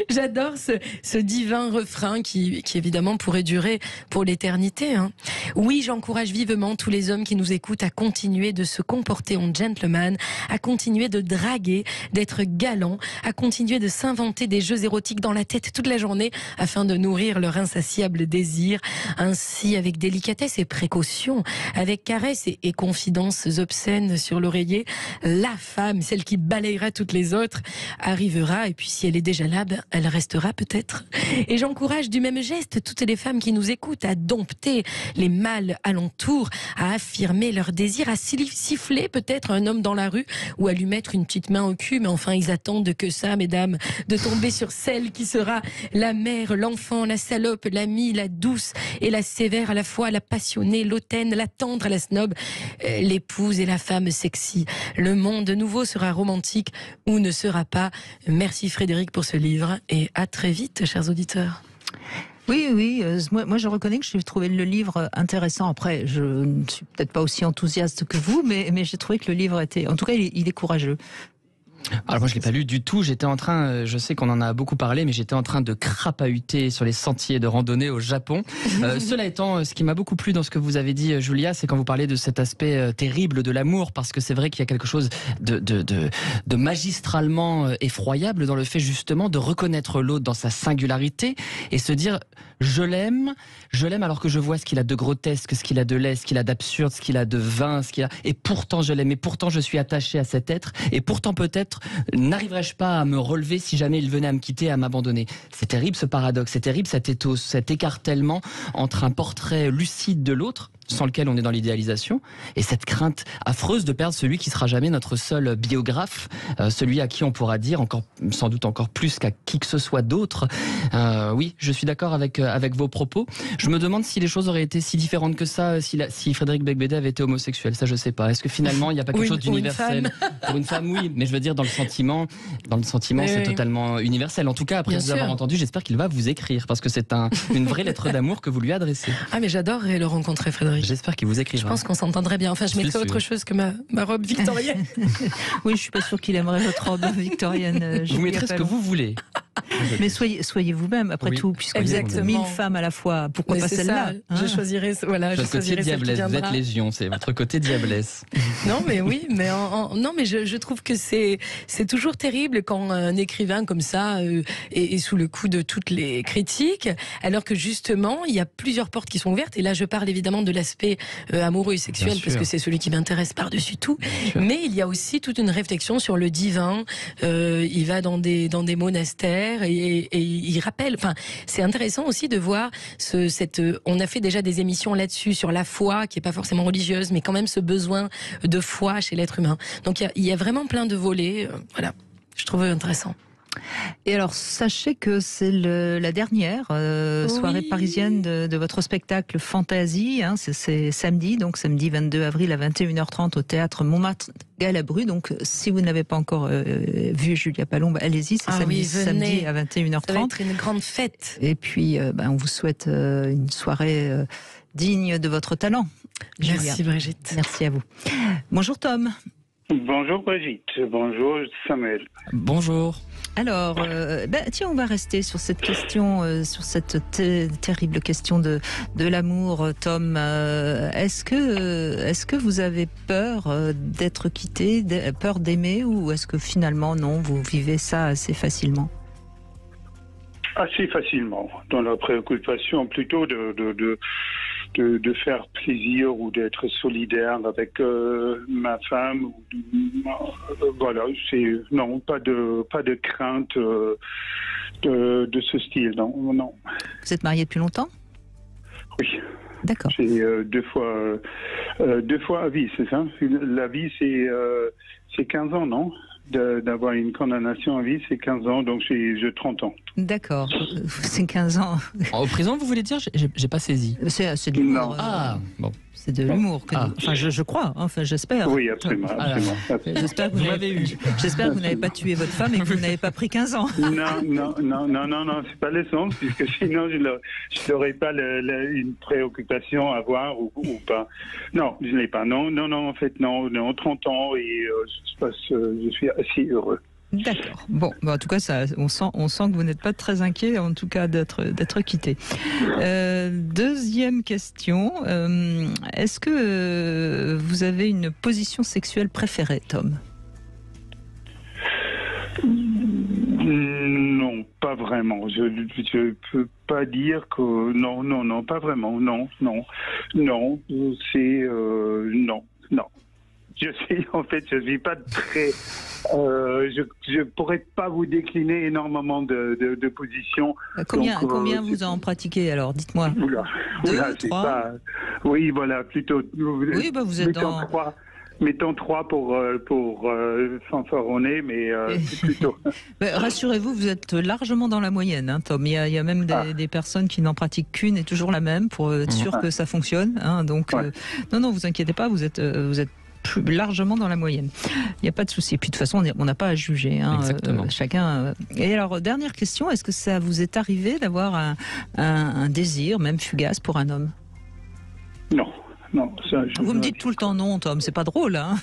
J'adore ce divin refrain qui évidemment pourrait durer pour l'éternité. Hein. Oui, j'encourage vivement tous les hommes qui nous écoutent à continuer de se comporter en gentleman, à continuer de draguer, d'être galant, à continuer de s'inventer des jeux érotiques dans la tête toute la journée afin de nourrir leur insatiable désir. Ainsi, avec délicatesse et précaution, avec caresses et confidences obscènes sur l'oreiller, la femme, celle qui balayera toutes les autres, arrivera. Et puis si elle est déjà là, elle restera peut-être. Et j'encourage du même geste toutes les femmes qui nous écoutent à dompter les mâles alentour, à affirmer leur désir, à siffler peut-être un homme dans la rue ou à lui mettre une petite main au cul. Mais enfin, ils attendent que ça, mesdames, de tomber sur celle qui sera la mère, l'enfant, la salope, l'amie, la douce et la sévère à la fois, la passionnée, l'hautaine, la tendre, la snob, l'épouse et la femme sexy. Le monde de nouveau sera romantique ou ne sera pas. Merci Frédéric pour ce livre et à très vite, chers auditeurs. Oui, moi je reconnais que j'ai trouvé le livre intéressant. Après, je ne suis peut-être pas aussi enthousiaste que vous, mais j'ai trouvé que le livre était... En tout cas, il est courageux. Alors moi je l'ai pas lu du tout, j'étais en train, je sais qu'on en a beaucoup parlé, mais j'étais en train de crapahuter sur les sentiers de randonnée au Japon. Cela étant, ce qui m'a beaucoup plu dans ce que vous avez dit, Julia, c'est quand vous parlez de cet aspect terrible de l'amour, parce que c'est vrai qu'il y a quelque chose de magistralement effroyable dans le fait justement de reconnaître l'autre dans sa singularité et se dire je l'aime alors que je vois ce qu'il a de grotesque, ce qu'il a de laid, ce qu'il a d'absurde, ce qu'il a de vain, et pourtant je l'aime, et pourtant je suis attaché à cet être, et pourtant peut-être n'arriverais-je pas à me relever si jamais il venait à me quitter, à m'abandonner. C'est terrible ce paradoxe, c'est terrible cet éthos, cet écartèlement entre un portrait lucide de l'autre, sans lequel on est dans l'idéalisation, et cette crainte affreuse de perdre celui qui sera jamais notre seul biographe, celui à qui on pourra dire sans doute encore plus qu'à qui que ce soit d'autre. Oui, je suis d'accord avec vos propos. Je me demande si les choses auraient été si différentes que ça, si Frédéric Becbédé avait été homosexuel. Ça, je sais pas. Est-ce que finalement, il n'y a pas quelque chose d'universel pour une femme, oui, mais je veux dire dans le sentiment, c'est totalement universel. En tout cas, après vous avoir entendu, j'espère qu'il va vous écrire parce que c'est une vraie lettre d'amour que vous lui adressez. Ah, mais j'adorerais le rencontrer, Frédéric. J'espère qu'il vous écrira. Je pense qu'on s'entendrait bien. Enfin, je mettrais autre chose que ma robe victorienne. Oui, je suis pas sûre qu'il aimerait votre robe victorienne. Vous mettrez ce que vous voulez. Mais soyez vous-même, après tout, puisque vous êtes 1000 femmes à la fois. Pourquoi pas celle-là, Je choisirais, voilà, je choisirais celle qui viendra. Vous êtes légion, c'est votre côté diablesse. Non, mais oui, mais non, mais je trouve que c'est toujours terrible quand un écrivain comme ça est sous le coup de toutes les critiques, alors que justement, il y a plusieurs portes qui sont ouvertes. Et là, je parle évidemment de l'aspect amoureux et sexuel, parce que c'est celui qui m'intéresse par-dessus tout. Mais il y a aussi toute une réflexion sur le divin. Il va dans des monastères et il rappelle. Enfin, c'est intéressant aussi de voir on a fait déjà des émissions là-dessus sur la foi, qui est pas forcément religieuse, mais quand même ce besoin de foi chez l'être humain. Donc il y a vraiment plein de volets. Voilà, je trouve intéressant. Et alors, sachez que c'est la dernière soirée parisienne de votre spectacle Fantasy. Hein, c'est samedi, donc samedi 22 avril à 21h30 au théâtre Montmartre-Galabru. Donc, si vous n'avez pas encore vu Julia Palombe, allez-y, c'est samedi à 21h30. Ça va être une grande fête. Et puis, on vous souhaite une soirée digne de votre talent. Merci Julia. Brigitte. Merci à vous. Bonjour Tom. Bonjour Brigitte, bonjour Samuel. Bonjour. Alors, tiens, on va rester sur cette question, sur cette terrible question de l'amour, Tom. Est-ce que vous avez peur d'être quitté, peur d'aimer, ou est-ce que finalement, non, vous vivez ça assez facilement? Assez facilement, dans la préoccupation plutôt de faire plaisir ou d'être solidaire avec ma femme. Voilà, non, pas de crainte de ce style, non. Vous êtes marié depuis longtemps? Oui. D'accord. C'est deux fois à vie, c'est ça? La vie, c'est 15 ans, non? D'avoir une condamnation à vie, c'est 15 ans, donc j'ai 30 ans. D'accord, c'est 15 ans. En prison, vous voulez dire? J'ai pas saisi. C'est de l'humour. Bon. C'est de l'humour. Enfin, je crois, enfin, j'espère. Oui, absolument. J'espère que vous n'avez pas tué votre femme et que vous n'avez pas pris 15 ans. Non, c'est pas le sens, puisque sinon je n'aurais pas une préoccupation à avoir ou pas. Non, je n'ai pas. Non, en fait, non, 30 ans et je suis assez heureux. D'accord. Bon, en tout cas, on sent que vous n'êtes pas très inquiet, en tout cas, d'être quitté. Deuxième question. Est-ce que vous avez une position sexuelle préférée, Tom? Non, pas vraiment. Je peux pas dire que non, pas vraiment. Non. C'est non. je suis pas très. Je pourrais pas vous décliner énormément de positions. Combien vous en pratiquez alors? Dites-moi. Oula, c'est 3. pas. Oui, voilà, plutôt. Oui, vous êtes dans. 3. Mettons 3 pour fanfaronner, mais c'est plutôt... Rassurez-vous, vous êtes largement dans la moyenne, hein, Tom. Il y a même des personnes qui n'en pratiquent qu'une et toujours la même pour être sûr que ça fonctionne. Hein, donc, non, vous inquiétez pas, vous êtes plus largement dans la moyenne. Il n'y a pas de souci. Et puis de toute façon, on n'a pas à juger. Hein, chacun. Et alors, dernière question, est-ce que ça vous est arrivé d'avoir un désir, même fugace, pour un homme? Non. Non, ça, vous me dites tout le temps non, Tom, c'est pas drôle, hein?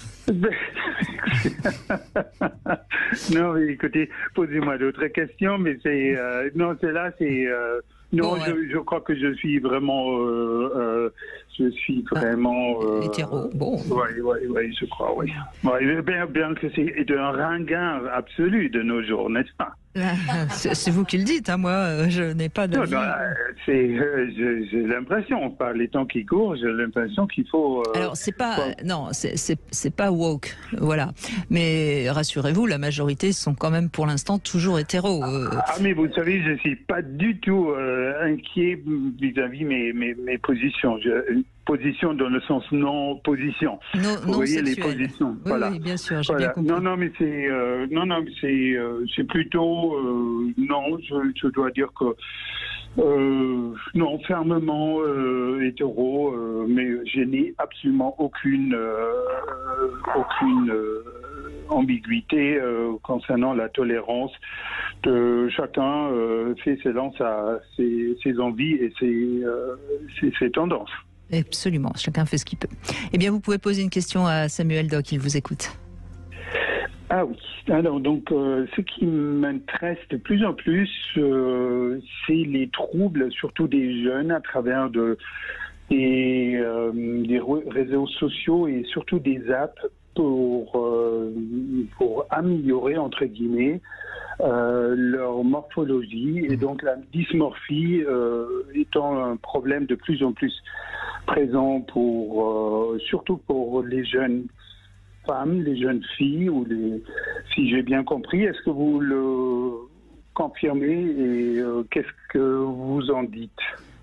Non, mais écoutez, posez-moi d'autres questions, mais c'est non, celle-là, c'est non, bon, je crois que je suis vraiment hétéro. Bon. Oui, je crois, oui. Bien que c'est un ringueur absolu de nos jours, n'est-ce pas? C'est vous qui le dites, hein, moi je n'ai pas d'avis. J'ai l'impression, par les temps qui courent, j'ai l'impression qu'il faut... Alors c'est pas, non, c'est pas woke, voilà. Mais rassurez-vous, la majorité sont quand même pour l'instant toujours hétéros. Mais vous savez, je suis pas du tout inquiet vis-à-vis mes positions. Position dans le sens non-position. Vous voyez les positions. Oui, voilà. Oui, bien sûr, j'ai bien compris. Non, mais c'est plutôt non. Je dois dire que non, fermement hétéro, mais je n'ai absolument aucune ambiguïté concernant la tolérance de chacun fait ses envies et ses tendances. Absolument, chacun fait ce qu'il peut. Eh bien, vous pouvez poser une question à Samuel Doc, il vous écoute. Ah oui, alors donc ce qui m'intéresse de plus en plus, c'est les troubles, surtout des jeunes, à travers des réseaux sociaux et surtout des apps pour améliorer, entre guillemets, leur morphologie, et donc la dysmorphie étant un problème de plus en plus présent surtout pour les jeunes femmes, les jeunes filles, si j'ai bien compris. Est-ce que vous le confirmez et qu'est-ce que vous en dites?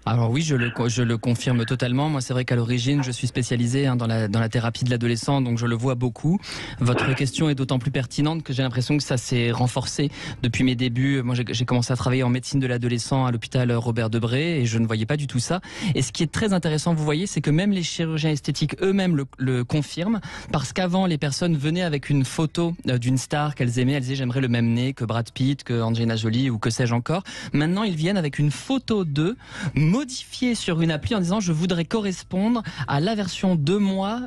Alors oui, je le confirme totalement. Moi, c'est vrai qu'à l'origine, je suis spécialisé dans la thérapie de l'adolescent, donc je le vois beaucoup. Votre question est d'autant plus pertinente que j'ai l'impression que ça s'est renforcé depuis mes débuts. Moi, j'ai commencé à travailler en médecine de l'adolescent à l'hôpital Robert Debré et je ne voyais pas du tout ça. Et ce qui est très intéressant, vous voyez, c'est que même les chirurgiens esthétiques eux-mêmes le confirment, parce qu'avant, les personnes venaient avec une photo d'une star qu'elles aimaient. Elles disaient, j'aimerais le même nez que Brad Pitt, que Angelina Jolie ou que sais-je encore. Maintenant, ils viennent avec une photo d'eux modifié sur une appli en disant je voudrais correspondre à la version de moi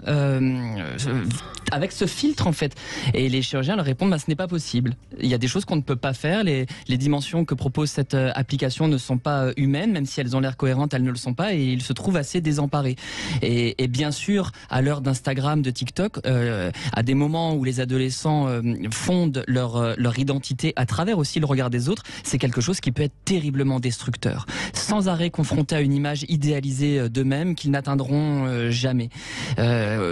avec ce filtre en fait. Et les chirurgiens leur répondent ce n'est pas possible. Il y a des choses qu'on ne peut pas faire. Les dimensions que propose cette application ne sont pas humaines, même si elles ont l'air cohérentes, elles ne le sont pas et ils se trouvent assez désemparés. Et bien sûr, à l'heure d'Instagram, de TikTok, à des moments où les adolescents fondent leur identité à travers aussi le regard des autres, c'est quelque chose qui peut être terriblement destructeur. Sans arrêt confronté à une image idéalisée d'eux-mêmes qu'ils n'atteindront jamais.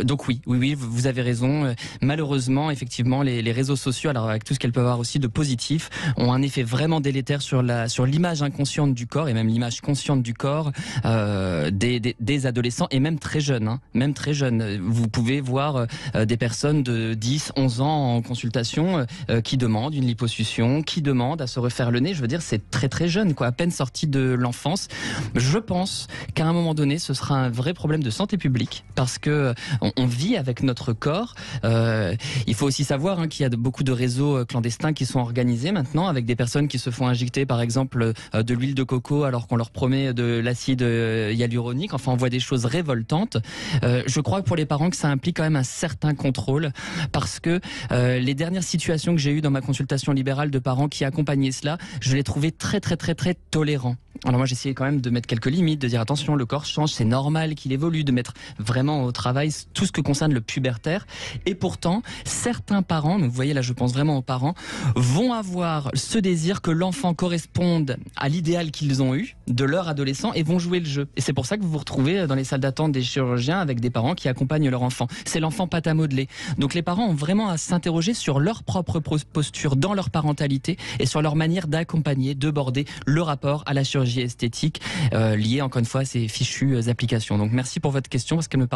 Donc oui, vous avez raison. Malheureusement, effectivement, les réseaux sociaux, alors avec tout ce qu'elles peuvent avoir aussi de positif, ont un effet vraiment délétère sur l'image inconsciente du corps et même l'image consciente du corps des adolescents et même très jeunes. Hein, même très jeunes. Vous pouvez voir des personnes de 10, 11 ans en consultation qui demandent une liposuction, qui demandent à se refaire le nez. Je veux dire, c'est très très jeune, quoi, à peine sorti de l'enfance. Je pense qu'à un moment donné, ce sera un vrai problème de santé publique parce que on vit avec notre corps. Il faut aussi savoir qu'il y a beaucoup de réseaux clandestins qui sont organisés maintenant avec des personnes qui se font injecter par exemple de l'huile de coco alors qu'on leur promet de l'acide hyaluronique. Enfin, on voit des choses révoltantes. Je crois que pour les parents que ça implique quand même un certain contrôle parce que les dernières situations que j'ai eues dans ma consultation libérale de parents qui accompagnaient cela, je les trouvais très très très très tolérants. Alors moi j'essayais quand même de mettre mettre quelques limites, de dire attention, le corps change, c'est normal qu'il évolue, de mettre vraiment au travail tout ce que concerne le pubertaire. Et pourtant, certains parents, vous voyez là je pense vraiment aux parents, vont avoir ce désir que l'enfant corresponde à l'idéal qu'ils ont eu de leur adolescent et vont jouer le jeu. Et c'est pour ça que vous vous retrouvez dans les salles d'attente des chirurgiens avec des parents qui accompagnent leur enfant. C'est l'enfant pâte à modeler. Donc les parents ont vraiment à s'interroger sur leur propre posture dans leur parentalité et sur leur manière d'accompagner, de border le rapport à la chirurgie esthétique liée encore une fois à ces fichues applications. Donc merci pour votre question parce qu'elle me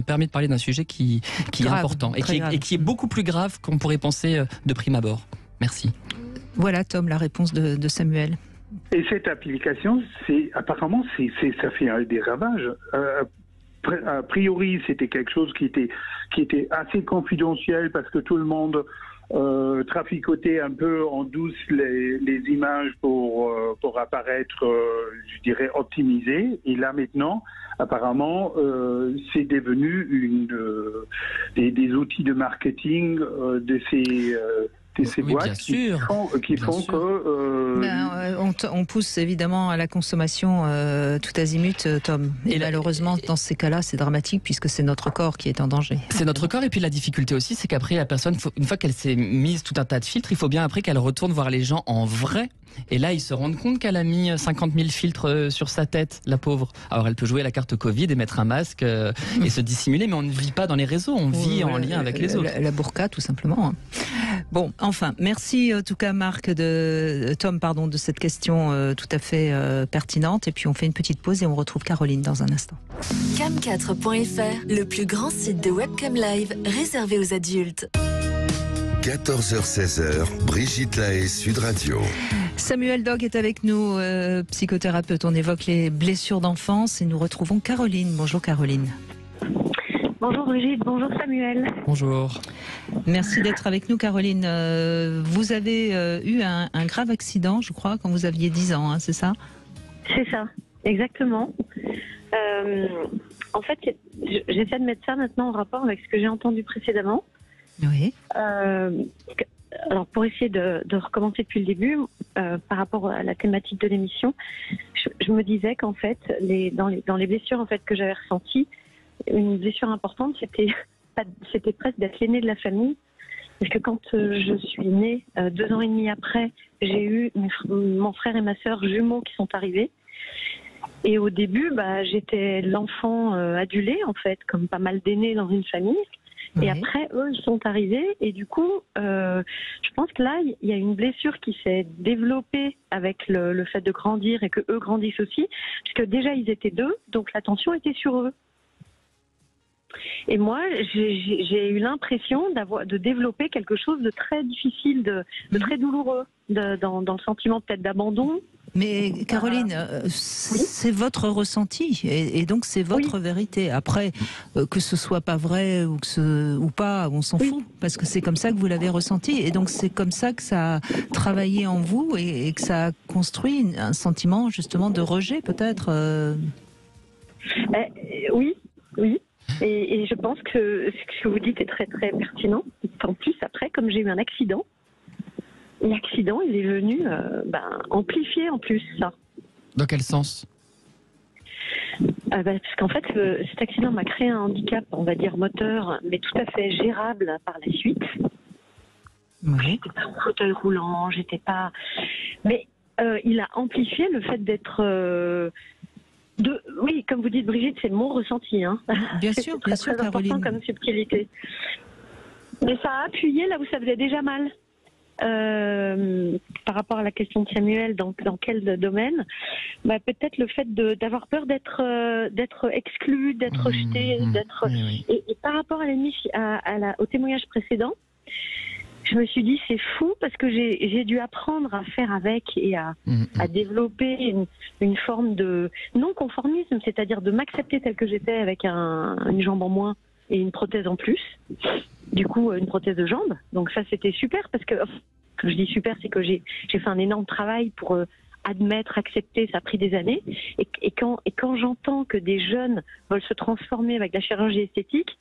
permet de parler d'un sujet qui est important et qui est beaucoup plus grave qu'on pourrait penser de prime abord. Merci. Voilà Tom, la réponse de Samuel. Et cette application, apparemment, ça fait des ravages. A priori, c'était quelque chose qui était assez confidentiel parce que tout le monde traficotait un peu en douce les images pour apparaître, je dirais, optimisées. Et là maintenant, apparemment, c'est devenu des outils de marketing de ces boîtes qui font que... on pousse évidemment à la consommation tout azimut, Tom. Et malheureusement, dans ces cas-là, c'est dramatique puisque c'est notre corps qui est en danger. C'est notre corps et puis la difficulté aussi, c'est qu'après la personne, une fois qu'elle s'est mise tout un tas de filtres, il faut bien après qu'elle retourne voir les gens en vrai. Et là, ils se rendent compte qu'elle a mis 50 000 filtres sur sa tête, la pauvre. Alors, elle peut jouer la carte Covid et mettre un masque et se dissimuler, mais on ne vit pas dans les réseaux, on vit en lien avec les autres. La burqa, tout simplement. Bon, enfin, merci en tout cas, Marc, Tom, de cette question tout à fait pertinente. Et puis, on fait une petite pause et on retrouve Caroline dans un instant. Cam4.fr, le plus grand site de webcam live réservé aux adultes. 14h-16h, Brigitte Lahaie, Sud Radio. Samuel Dog est avec nous, psychothérapeute. On évoque les blessures d'enfance et nous retrouvons Caroline. Bonjour Caroline. Bonjour Brigitte, bonjour Samuel. Bonjour. Merci d'être avec nous Caroline. Vous avez eu un grave accident, je crois, quand vous aviez 10 ans, hein, c'est ça ? C'est ça, exactement. En fait, j'essaie de mettre ça maintenant en rapport avec ce que j'ai entendu précédemment. Oui. Alors pour essayer de recommencer depuis le début, par rapport à la thématique de l'émission, je me disais qu'en fait, dans les blessures en fait que j'avais ressenties, une blessure importante, c'était presque d'être l'aîné de la famille. Parce que quand je suis née, 2 ans et demi après, j'ai eu mon frère et ma sœur jumeaux qui sont arrivés. Et au début, j'étais l'enfant adulé, en fait, comme pas mal d'aînés dans une famille. Oui. Et après, eux, ils sont arrivés. Et du coup, je pense que là, il y a une blessure qui s'est développée avec le fait de grandir et que eux grandissent aussi. Puisque déjà, ils étaient 2, donc l'attention était sur eux. Et moi, j'ai eu l'impression de développer quelque chose de très difficile, de très douloureux, dans le sentiment peut-être d'abandon. Mais Caroline, c'est votre ressenti et donc c'est votre vérité. Après, que ce soit pas vrai ou pas, on s'en fout parce que c'est comme ça que vous l'avez ressenti et donc c'est comme ça que ça a travaillé en vous et que ça a construit un sentiment justement de rejet peut-être. Oui. Et je pense que ce que vous dites est très très pertinent. En plus, après, comme j'ai eu un accident, l'accident il est venu amplifier en plus ça. Dans quel sens ? Parce qu'en fait, cet accident m'a créé un handicap, on va dire moteur, mais tout à fait gérable par la suite. Oui. J'étais pas en fauteuil roulant, mais il a amplifié le fait d'être... Oui, comme vous dites Brigitte, c'est mon ressenti. Hein. Bien sûr, c'est très Caroline. important comme subtilité. Mais ça a appuyé là où ça faisait déjà mal. Par rapport à la question de Samuel, dans quel domaine ? Peut-être le fait d'avoir peur d'être exclu, d'être rejeté, Et par rapport au témoignage précédent, je me suis dit c'est fou parce que j'ai dû apprendre à faire avec et à développer une forme de non-conformisme, c'est-à-dire de m'accepter telle que j'étais avec une jambe en moins et une prothèse en plus. Du coup, une prothèse de jambe. Donc ça, c'était super parce que, quand je dis super, c'est que j'ai fait un énorme travail pour admettre, accepter, ça a pris des années. Et quand j'entends que des jeunes veulent se transformer avec la chirurgie esthétique,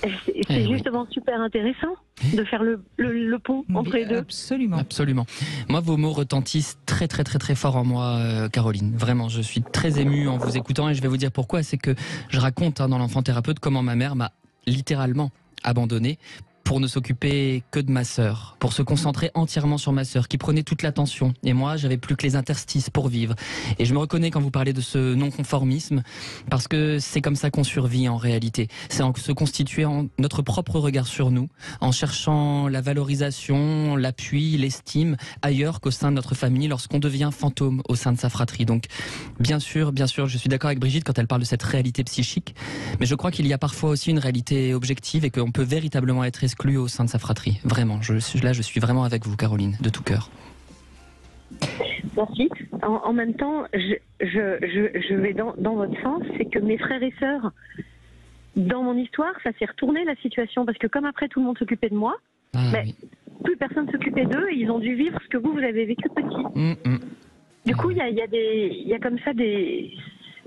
C'est justement super intéressant de faire le pont entre les deux. Absolument. Absolument. Moi, vos mots retentissent très très très très fort en moi, Caroline. Vraiment, je suis très émue en vous écoutant et je vais vous dire pourquoi. C'est que je raconte dans l'enfant thérapeute comment ma mère m'a littéralement abandonné pour ne s'occuper que de ma sœur, pour se concentrer entièrement sur ma sœur, qui prenait toute l'attention. Et moi, j'avais plus que les interstices pour vivre. Et je me reconnais quand vous parlez de ce non-conformisme, parce que c'est comme ça qu'on survit en réalité. C'est en se constituant notre propre regard sur nous, en cherchant la valorisation, l'appui, l'estime ailleurs qu'au sein de notre famille, lorsqu'on devient fantôme au sein de sa fratrie. Donc, bien sûr, je suis d'accord avec Brigitte quand elle parle de cette réalité psychique, mais je crois qu'il y a parfois aussi une réalité objective et qu'on peut véritablement être exclu au sein de sa fratrie. Vraiment, je suis vraiment avec vous, Caroline, de tout cœur. Merci. En même temps, je vais dans votre sens, c'est que mes frères et sœurs, dans mon histoire, ça s'est retourné la situation, parce que comme après tout le monde s'occupait de moi, oui. Plus personne s'occupait d'eux, et ils ont dû vivre ce que vous avez vécu petit. Du coup, il y a comme ça des...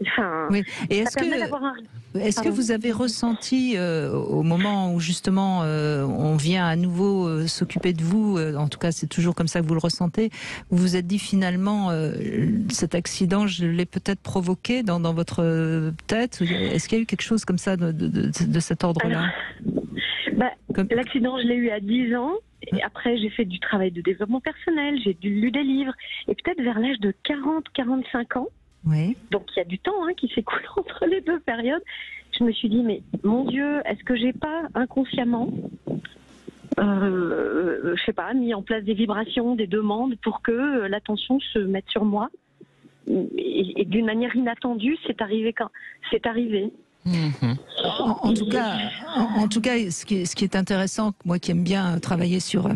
Enfin, oui. Et est-ce que vous avez ressenti au moment où justement on vient à nouveau s'occuper de vous, en tout cas c'est toujours comme ça que vous le ressentez, vous vous êtes dit finalement cet accident je l'ai peut-être provoqué dans votre tête? Est-ce qu'il y a eu quelque chose comme ça de cet ordre-là? L'accident je l'ai eu à 10 ans. Et après, j'ai fait du travail de développement personnel, j'ai lu des livres, et peut-être vers l'âge de 40-45 ans. Oui. Donc il y a du temps qui s'écoule entre les deux périodes. Je me suis dit, mais mon Dieu, est-ce que j'ai pas inconsciemment, je sais pas, mis en place des vibrations, des demandes pour que l'attention se mette sur moi, et d'une manière inattendue, c'est arrivé quand c'est arrivé. En tout cas, ce qui est intéressant, moi qui aime bien travailler sur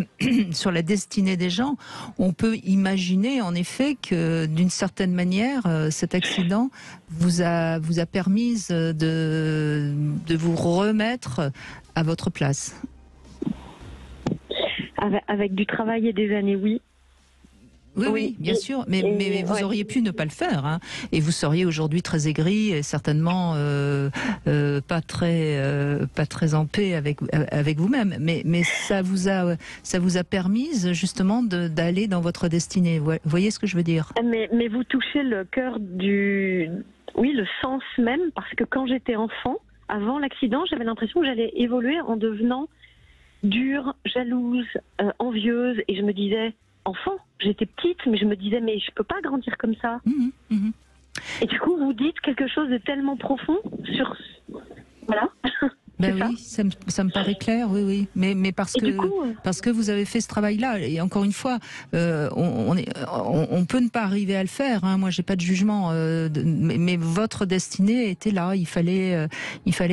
la destinée des gens, on peut imaginer en effet que d'une certaine manière, cet accident vous a permis de vous remettre à votre place. Avec du travail et des années, oui. Oui, bien sûr, mais vous auriez pu ne pas le faire, hein, et vous seriez aujourd'hui très aigri et certainement pas très en paix avec vous-même. Mais ça vous a permis justement d'aller dans votre destinée. Vous voyez ce que je veux dire? Mais vous touchez le cœur le sens même, parce que quand j'étais enfant, avant l'accident, j'avais l'impression que j'allais évoluer en devenant dure, jalouse, envieuse, et je me disais, enfant, j'étais petite, mais je me disais, mais je peux pas grandir comme ça. Et du coup, vous dites quelque chose de tellement profond sur... Voilà. Oui, ça me paraît clair, oui. Mais parce que vous avez fait ce travail-là, et encore une fois, on peut ne pas arriver à le faire. Hein. Moi, j'ai pas de jugement, mais votre destinée était là. Il fallait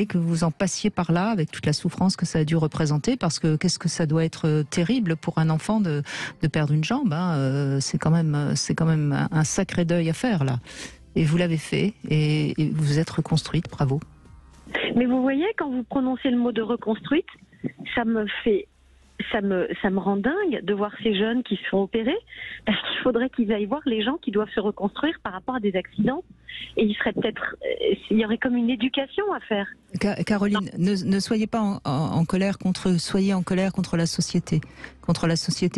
que vous en passiez par là, avec toute la souffrance que ça a dû représenter, parce que qu'est-ce que ça doit être terrible pour un enfant de perdre une jambe. Hein. C'est quand même un sacré deuil à faire là. Et vous l'avez fait, et vous vous êtes reconstruite. Bravo. Mais vous voyez, quand vous prononcez le mot de reconstruite, ça me rend dingue de voir ces jeunes qui se font opérer, parce qu'il faudrait qu'ils aillent voir les gens qui doivent se reconstruire par rapport à des accidents, et il y aurait comme une éducation à faire. Caroline, ne soyez pas en colère soyez en colère contre la société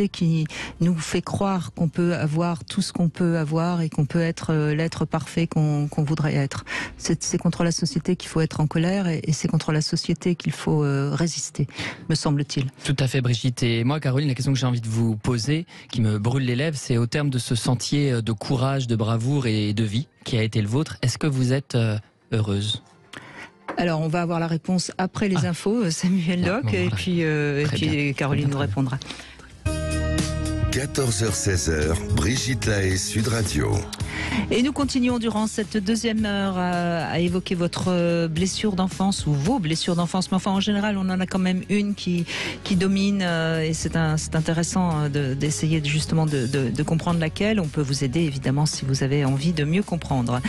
qui nous fait croire qu'on peut avoir tout ce qu'on peut avoir et qu'on peut être l'être parfait qu'on voudrait être. C'est contre la société qu'il faut être en colère, et c'est contre la société qu'il faut résister, me semble-t-il. Tout à fait, Brigitte. Et moi, Caroline, la question que j'ai envie de vous poser, qui me brûle les lèvres, c'est au terme de ce sentier de courage, de bravoure et de vie qui a été le vôtre, est-ce que vous êtes heureuse ? Alors, on va avoir la réponse après les infos, Samuel Doc, et puis Caroline nous répondra. 14h-16h, Brigitte Lahaie, Sud Radio. Et nous continuons durant cette deuxième heure à évoquer votre blessure d'enfance, ou vos blessures d'enfance. Mais enfin, en général, on en a quand même une qui domine, et c'est intéressant d'essayer justement de comprendre laquelle. On peut vous aider, évidemment, si vous avez envie de mieux comprendre.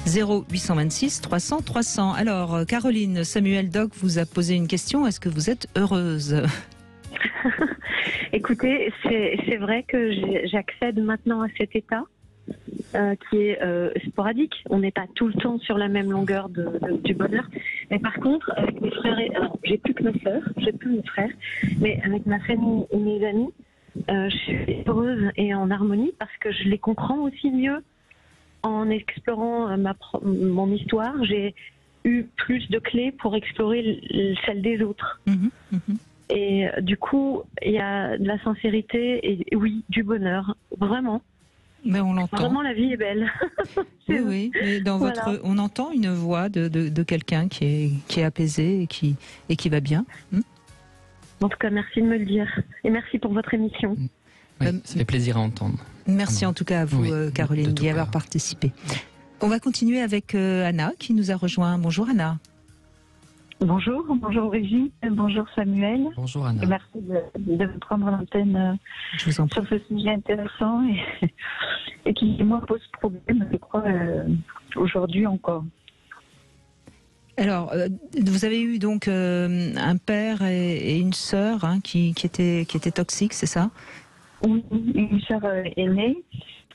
0826 300 300. Alors, Caroline, Samuel Doc vous a posé une question. Est-ce que vous êtes heureuse ? Écoutez, c'est vrai que j'accède maintenant à cet état qui est sporadique. On n'est pas tout le temps sur la même longueur du bonheur. Mais par contre, avec mes frères, alors j'ai plus que ma sœur, j'ai plus mes frères, mais avec ma famille et mes amis, je suis heureuse et en harmonie parce que je les comprends aussi mieux en explorant mon histoire. J'ai eu plus de clés pour explorer celle des autres. Et du coup, il y a de la sincérité et oui, du bonheur, vraiment. Mais on l'entend. Vraiment, la vie est belle. Oui, mais dans votre, on entend une voix de quelqu'un qui est apaisé et qui va bien. En tout cas, merci de me le dire. Et merci pour votre émission. Oui, ça fait plaisir à entendre. Merci en tout cas à vous, Caroline, d'y avoir participé. On va continuer avec Anna qui nous a rejoint. Bonjour Anna. Bonjour Brigitte, bonjour Samuel. Bonjour Anna. Et merci de me prendre l'antenne sur ce sujet intéressant et qui, moi, pose problème, je crois, aujourd'hui encore. Alors, vous avez eu donc un père et une sœur qui étaient toxiques, c'est ça? Oui, une sœur aînée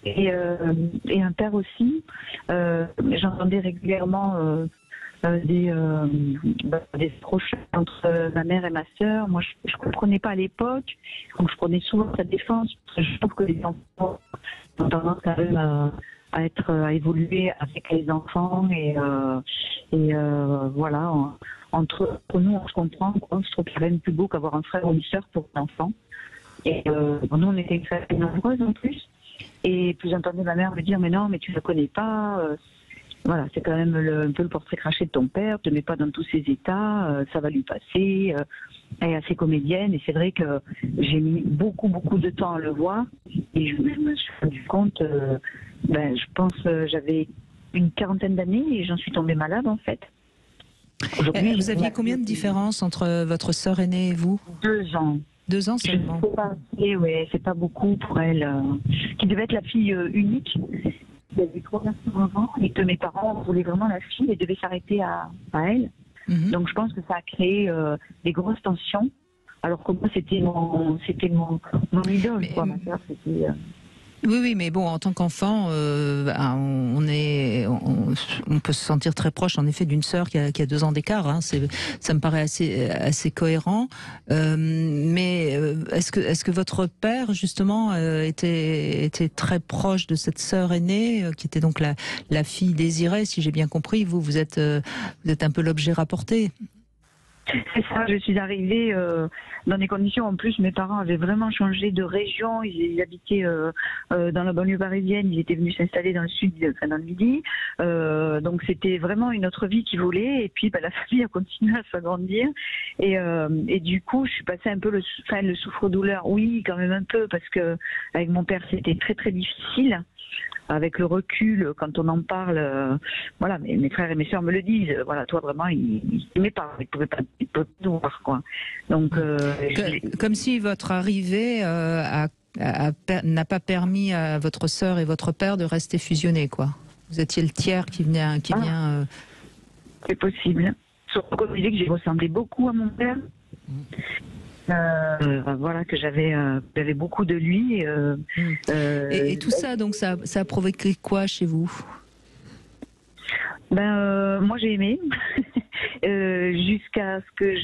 et un père aussi. J'entendais régulièrement des approches entre ma mère et ma sœur. Moi, je ne comprenais pas à l'époque, donc je prenais souvent sa défense. Je trouve que les enfants ont tendance quand même à évoluer avec les enfants et voilà. Entre nous, on se comprend. Je trouve qu'il n'y a rien de plus beau qu'avoir un frère ou une sœur pour un enfant. Et nous, on était une famille nombreuse en plus. Et puis j'entendais ma mère me dire, mais non, mais tu ne le connais pas. Voilà, c'est quand même un peu le portrait craché de ton père, ne te mets pas dans tous ses états, ça va lui passer. Elle est assez comédienne et c'est vrai que j'ai mis beaucoup de temps à le voir et je me suis rendu compte, je pense j'avais une quarantaine d'années et j'en suis tombée malade en fait. Vous aviez combien de différence entre votre sœur aînée et vous? 2 ans. 2 ans seulement. C'est pas beaucoup pour elle, qui devait être la fille unique. Il y avait 3 enfants et que mes parents voulaient vraiment la fille et devaient s'arrêter à elle. Donc je pense que ça a créé des grosses tensions. Alors que moi c'était mon idole, quoi. Ma sœur, c'était. Oui, mais bon, en tant qu'enfant, on peut se sentir très proche, en effet, d'une sœur qui a 2 ans d'écart. Ça me paraît assez cohérent. Mais est-ce que votre père, justement, était très proche de cette sœur aînée, qui était donc la fille désirée, si j'ai bien compris. Vous êtes un peu l'objet rapporté. C'est ça, je suis arrivée dans des conditions, en plus mes parents avaient vraiment changé de région, ils habitaient dans la banlieue parisienne, ils étaient venus s'installer dans le sud, enfin dans le midi, donc c'était vraiment une autre vie qu'ils voulaient, et puis la famille a continué à s'agrandir, et du coup je suis passée un peu le souffre-douleur, oui quand même un peu, parce que avec mon père c'était très très difficile. Avec le recul, quand on en parle, voilà, mes frères et mes sœurs me le disent. Voilà, toi vraiment, ils m'aimaient pas, ils pouvaient pas nous voir, quoi. Donc, comme si votre arrivée n'a pas permis à votre sœur et votre père de rester fusionnés, quoi. Vous étiez le tiers qui vient. C'est possible. Sauf que je disais que j'ai ressemblé beaucoup à mon père. Voilà, que j'avais beaucoup de lui. Et tout ça, donc ça a provoqué quoi chez vous? Moi j'ai aimé jusqu'à ce que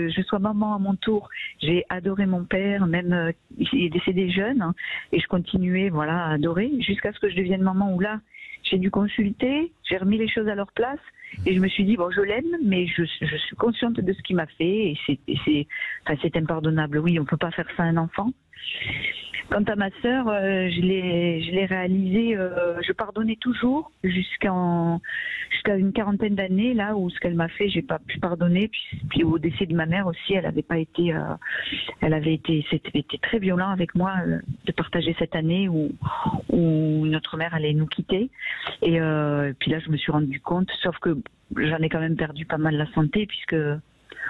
je sois maman à mon tour. J'ai adoré mon père, même il est décédé jeune, et je continuais à adorer jusqu'à ce que je devienne maman, où là j'ai dû consulter, j'ai remis les choses à leur place. Et je me suis dit, bon, je l'aime, mais je suis consciente de ce qu'il m'a fait, et c'est impardonnable. Oui, on ne peut pas faire ça à un enfant. Quant à ma sœur, je l'ai réalisé, je pardonnais toujours jusqu'à une quarantaine d'années, là où ce qu'elle m'a fait, j'ai pas pu pardonner. Puis au décès de ma mère aussi, c'était très violent avec moi de partager cette année où notre mère allait nous quitter. Et puis là, je me suis rendu compte, sauf que j'en ai quand même perdu pas mal la santé, puisque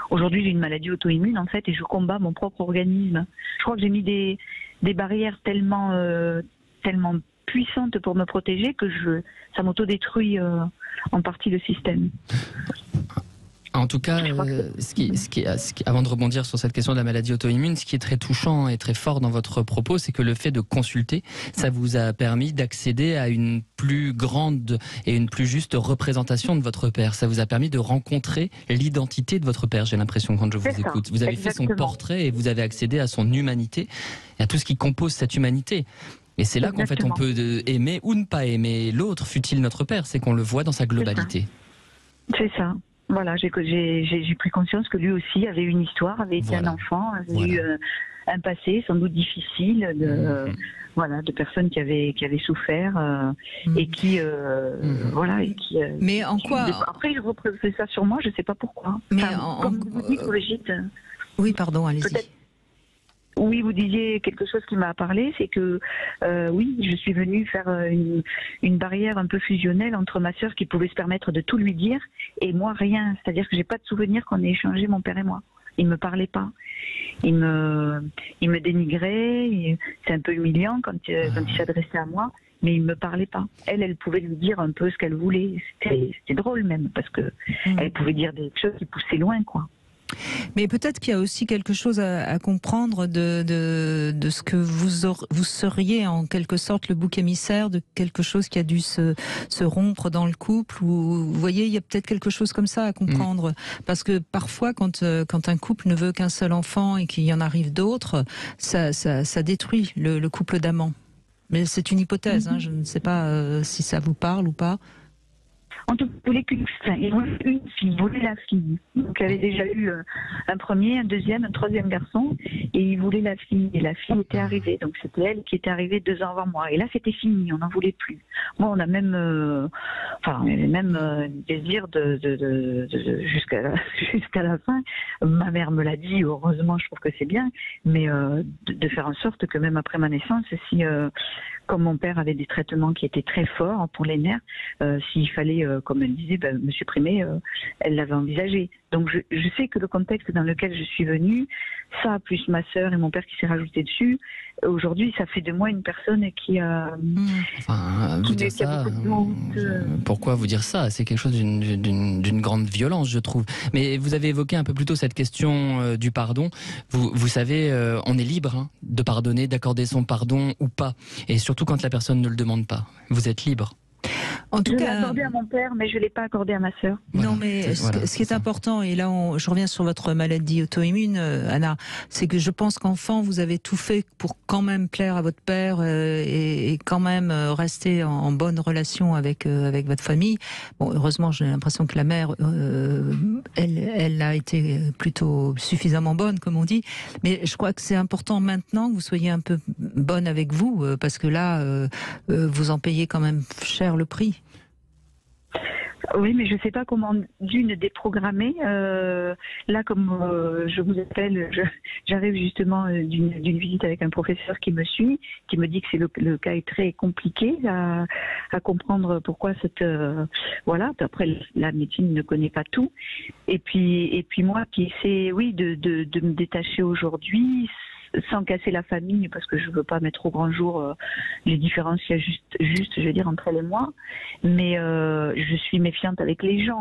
aujourd'hui j'ai une maladie auto-immune en fait, et je combats mon propre organisme. Je crois que j'ai mis des barrières tellement puissantes pour me protéger que ça m'auto-détruit en partie le système. En tout cas, avant de rebondir sur cette question de la maladie auto-immune, ce qui est très touchant et très fort dans votre propos, c'est que le fait de consulter, ça vous a permis d'accéder à une plus grande et une plus juste représentation de votre père. Ça vous a permis de rencontrer l'identité de votre père, j'ai l'impression, quand je vous écoute. Vous avez fait son portrait et vous avez accédé à son humanité et à tout ce qui compose cette humanité. Et c'est là qu'en fait on peut aimer ou ne pas aimer l'autre, fût-il notre père, c'est qu'on le voit dans sa globalité. C'est ça. Voilà, j'ai pris conscience que lui aussi avait une histoire, avait été un enfant, avait eu un passé sans doute difficile de personnes qui avaient souffert et qui Mais en quoi après il reprenait ça sur moi, je sais pas pourquoi. Mais comme vous dites, Brigitte. Oui, pardon, allez-y. Oui, vous disiez quelque chose qui m'a parlé, c'est que oui, je suis venue faire une barrière un peu fusionnelle entre ma sœur qui pouvait se permettre de tout lui dire et moi rien. C'est-à-dire que j'ai pas de souvenir qu'on ait échangé, mon père et moi. Il me parlait pas. Il me dénigrait. C'est un peu humiliant quand il s'adressait à moi, mais il me parlait pas. Elle pouvait lui dire un peu ce qu'elle voulait. C'était drôle même parce que elle pouvait dire des choses qui poussaient loin, quoi. Mais peut-être qu'il y a aussi quelque chose à comprendre de ce que vous seriez en quelque sorte le bouc émissaire de quelque chose qui a dû se rompre dans le couple. Ou vous voyez, il y a peut-être quelque chose comme ça à comprendre. Parce que parfois, quand un couple ne veut qu'un seul enfant et qu'il y en arrive d'autres, ça détruit le couple d'amants. Mais c'est une hypothèse, je ne sais pas si ça vous parle ou pas. En tout cas, il voulait une fille, il voulait la fille. Donc, il avait déjà eu un premier, un deuxième, un troisième garçon, et il voulait la fille. Et la fille était arrivée. Donc, c'était elle qui était arrivée 2 ans avant moi. Et là, c'était fini, on n'en voulait plus. Moi, on a même, on avait même désir jusqu'à la fin. Ma mère me l'a dit, heureusement, je trouve que c'est bien, mais de faire en sorte que même après ma naissance, si, comme mon père avait des traitements qui étaient très forts pour les nerfs, s'il fallait, comme elle disait, me supprimer, elle l'avait envisagé. Donc je sais que le contexte dans lequel je suis venue, ça, plus ma sœur et mon père qui s'est rajouté dessus, aujourd'hui, ça fait de moi une personne qui a... Pourquoi vous dire ça? C'est quelque chose d'une grande violence, je trouve. Mais vous avez évoqué un peu plus tôt cette question du pardon. Vous savez, on est libre de pardonner, d'accorder son pardon ou pas. Et surtout quand la personne ne le demande pas. Vous êtes libre. En tout je l'ai cas, accordé à mon père, mais je ne l'ai pas accordé à ma sœur. Voilà, non, mais ce qui est important, et là je reviens sur votre maladie auto-immune, Anna, c'est que je pense qu'enfant, vous avez tout fait pour quand même plaire à votre père et quand même rester en bonne relation avec votre famille. Bon, heureusement, j'ai l'impression que la mère, elle a été plutôt suffisamment bonne, comme on dit. Mais je crois que c'est important maintenant que vous soyez un peu bonne avec vous, parce que là, vous en payez quand même cher le prix. Oui, mais je ne sais pas comment d'une déprogrammer. Là, comme je vous appelle, j'arrive justement d'une visite avec un professeur qui me suit, qui me dit que le cas est très compliqué à comprendre pourquoi voilà. Après, la médecine ne connaît pas tout. Et puis moi qui essaie, oui, de me détacher aujourd'hui, sans casser la famille, parce que je veux pas mettre au grand jour les différences qu'il y a juste, je veux dire, entre elle et moi. Mais je suis méfiante avec les gens,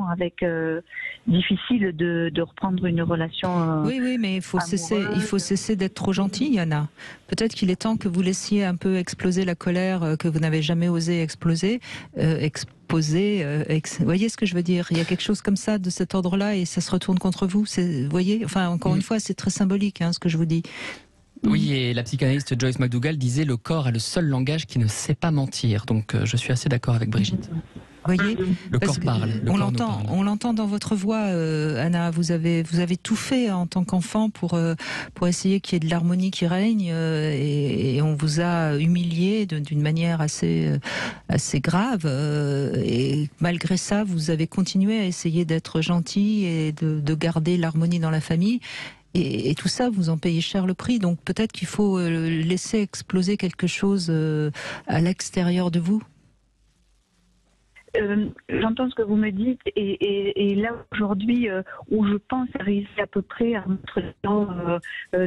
difficile de reprendre une relation. Oui, mais il faut cesser d'être trop gentil, Anna. Peut-être qu'il est temps que vous laissiez un peu exploser la colère que vous n'avez jamais osé exploser. Vous voyez ce que je veux dire? Il y a quelque chose comme ça, de cet ordre-là, et ça se retourne contre vous. Vous voyez, enfin, encore une fois, c'est très symbolique, ce que je vous dis. Oui, et la psychanalyste Joyce McDougall disait: le corps a le seul langage qui ne sait pas mentir. Donc je suis assez d'accord avec Brigitte. Vous voyez, le corps parle. On l'entend dans votre voix, Anna. Vous avez tout fait en tant qu'enfant pour essayer qu'il y ait de l'harmonie qui règne, et on vous a humilié d'une manière assez grave. Et malgré ça, vous avez continué à essayer d'être gentil et de garder l'harmonie dans la famille. Et tout ça, vous en payez cher le prix. Donc peut-être qu'il faut laisser exploser quelque chose à l'extérieur de vous. J'entends ce que vous me dites, et là aujourd'hui où je pense arriver à peu près à mettre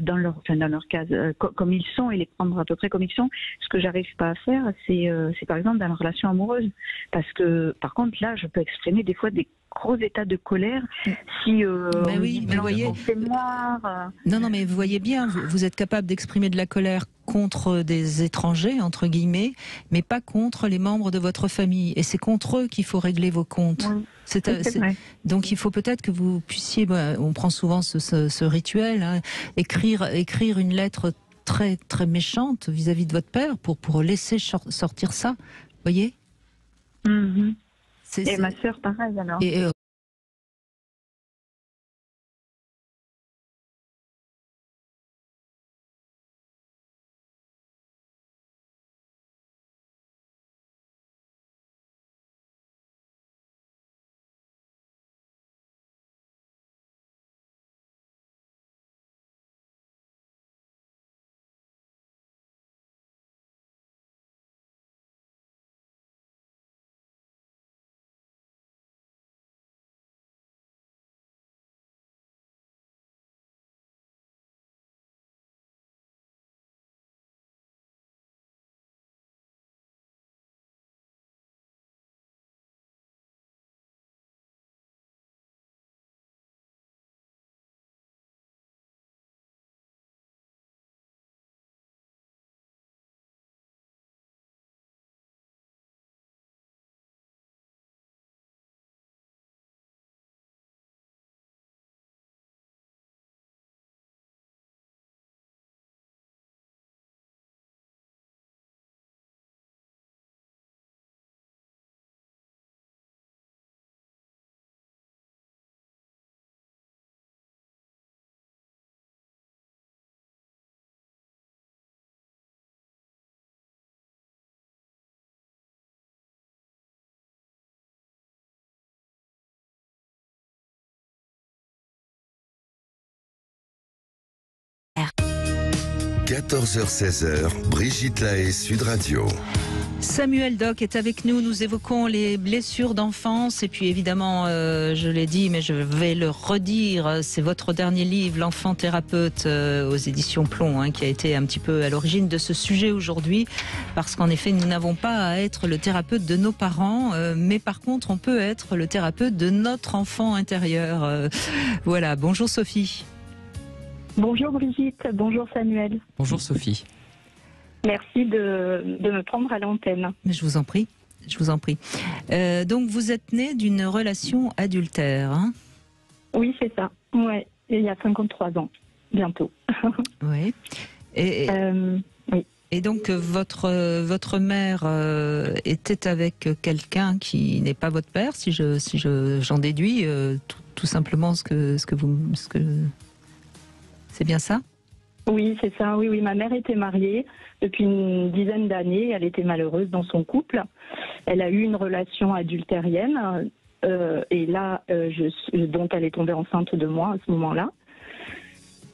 dans leur case comme ils sont, et les prendre à peu près comme ils sont, ce que j'arrive pas à faire, c'est par exemple dans la relation amoureuse, parce que par contre là je peux exprimer des fois des gros état de colère. Si mais oui, mais voyez, non, mais vous voyez bien, vous êtes capable d'exprimer de la colère contre des étrangers, entre guillemets, mais pas contre les membres de votre famille. Et c'est contre eux qu'il faut régler vos comptes. Oui. Donc il faut peut-être que vous puissiez, on prend souvent ce rituel, hein, écrire une lettre très très méchante vis-à-vis de votre père pour laisser sortir ça, vous voyez. Et ma sœur pareil alors. – 14h-16h, Brigitte Lahaie, Sud Radio. Samuel Doc est avec nous, nous évoquons les blessures d'enfance et puis évidemment, je l'ai dit mais je vais le redire, c'est votre dernier livre, L'enfant thérapeute aux éditions Plomb, hein, qui a été un petit peu à l'origine de ce sujet aujourd'hui, parce qu'en effet nous n'avons pas à être le thérapeute de nos parents, mais par contre on peut être le thérapeute de notre enfant intérieur. Voilà, bonjour Sophie. Bonjour Brigitte, bonjour Samuel. Bonjour Sophie. Merci de me prendre à l'antenne. Mais je vous en prie, je vous en prie. Donc vous êtes née d'une relation adultère, hein? Oui, c'est ça. Ouais, il y a 53 ans, bientôt. Oui. Oui. Et donc votre mère était avec quelqu'un qui n'est pas votre père, si j'en déduis tout simplement ce que c'est bien ça? Oui, c'est ça. Oui, ma mère était mariée depuis une dizaine d'années. Elle était malheureuse dans son couple. Elle a eu une relation adultérienne et là, dont elle est tombée enceinte de moi à ce moment-là.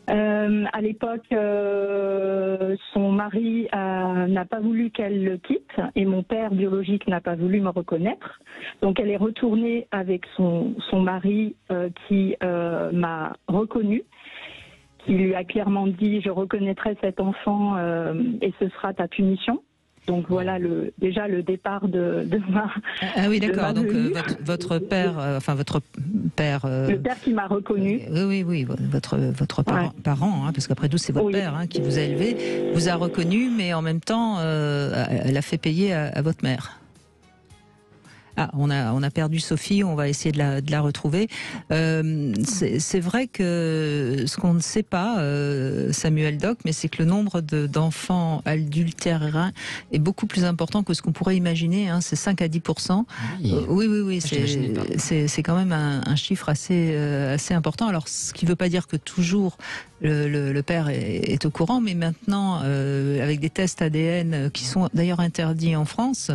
À l'époque, son mari n'a pas voulu qu'elle le quitte et mon père biologique n'a pas voulu me reconnaître. Donc elle est retournée avec son mari qui m'a reconnue, qui lui a clairement dit « je reconnaîtrai cet enfant et ce sera ta punition ». Donc voilà déjà le départ de ma... Ah oui, d'accord. Donc votre père, votre père... le père qui m'a reconnu. Oui, votre parent, hein, parce qu'après tout c'est votre père qui vous a élevé, vous a reconnu, mais en même temps, elle a fait payer à votre mère. Ah, on a perdu Sophie, on va essayer de la retrouver. C'est vrai que ce qu'on ne sait pas, Samuel Doc, mais c'est que le nombre d'enfants adultères est beaucoup plus important que ce qu'on pourrait imaginer. Hein, c'est 5 à 10%. Oui, c'est quand même un chiffre assez important. Alors, ce qui ne veut pas dire que toujours le père est au courant, mais maintenant, avec des tests ADN qui sont d'ailleurs interdits en France,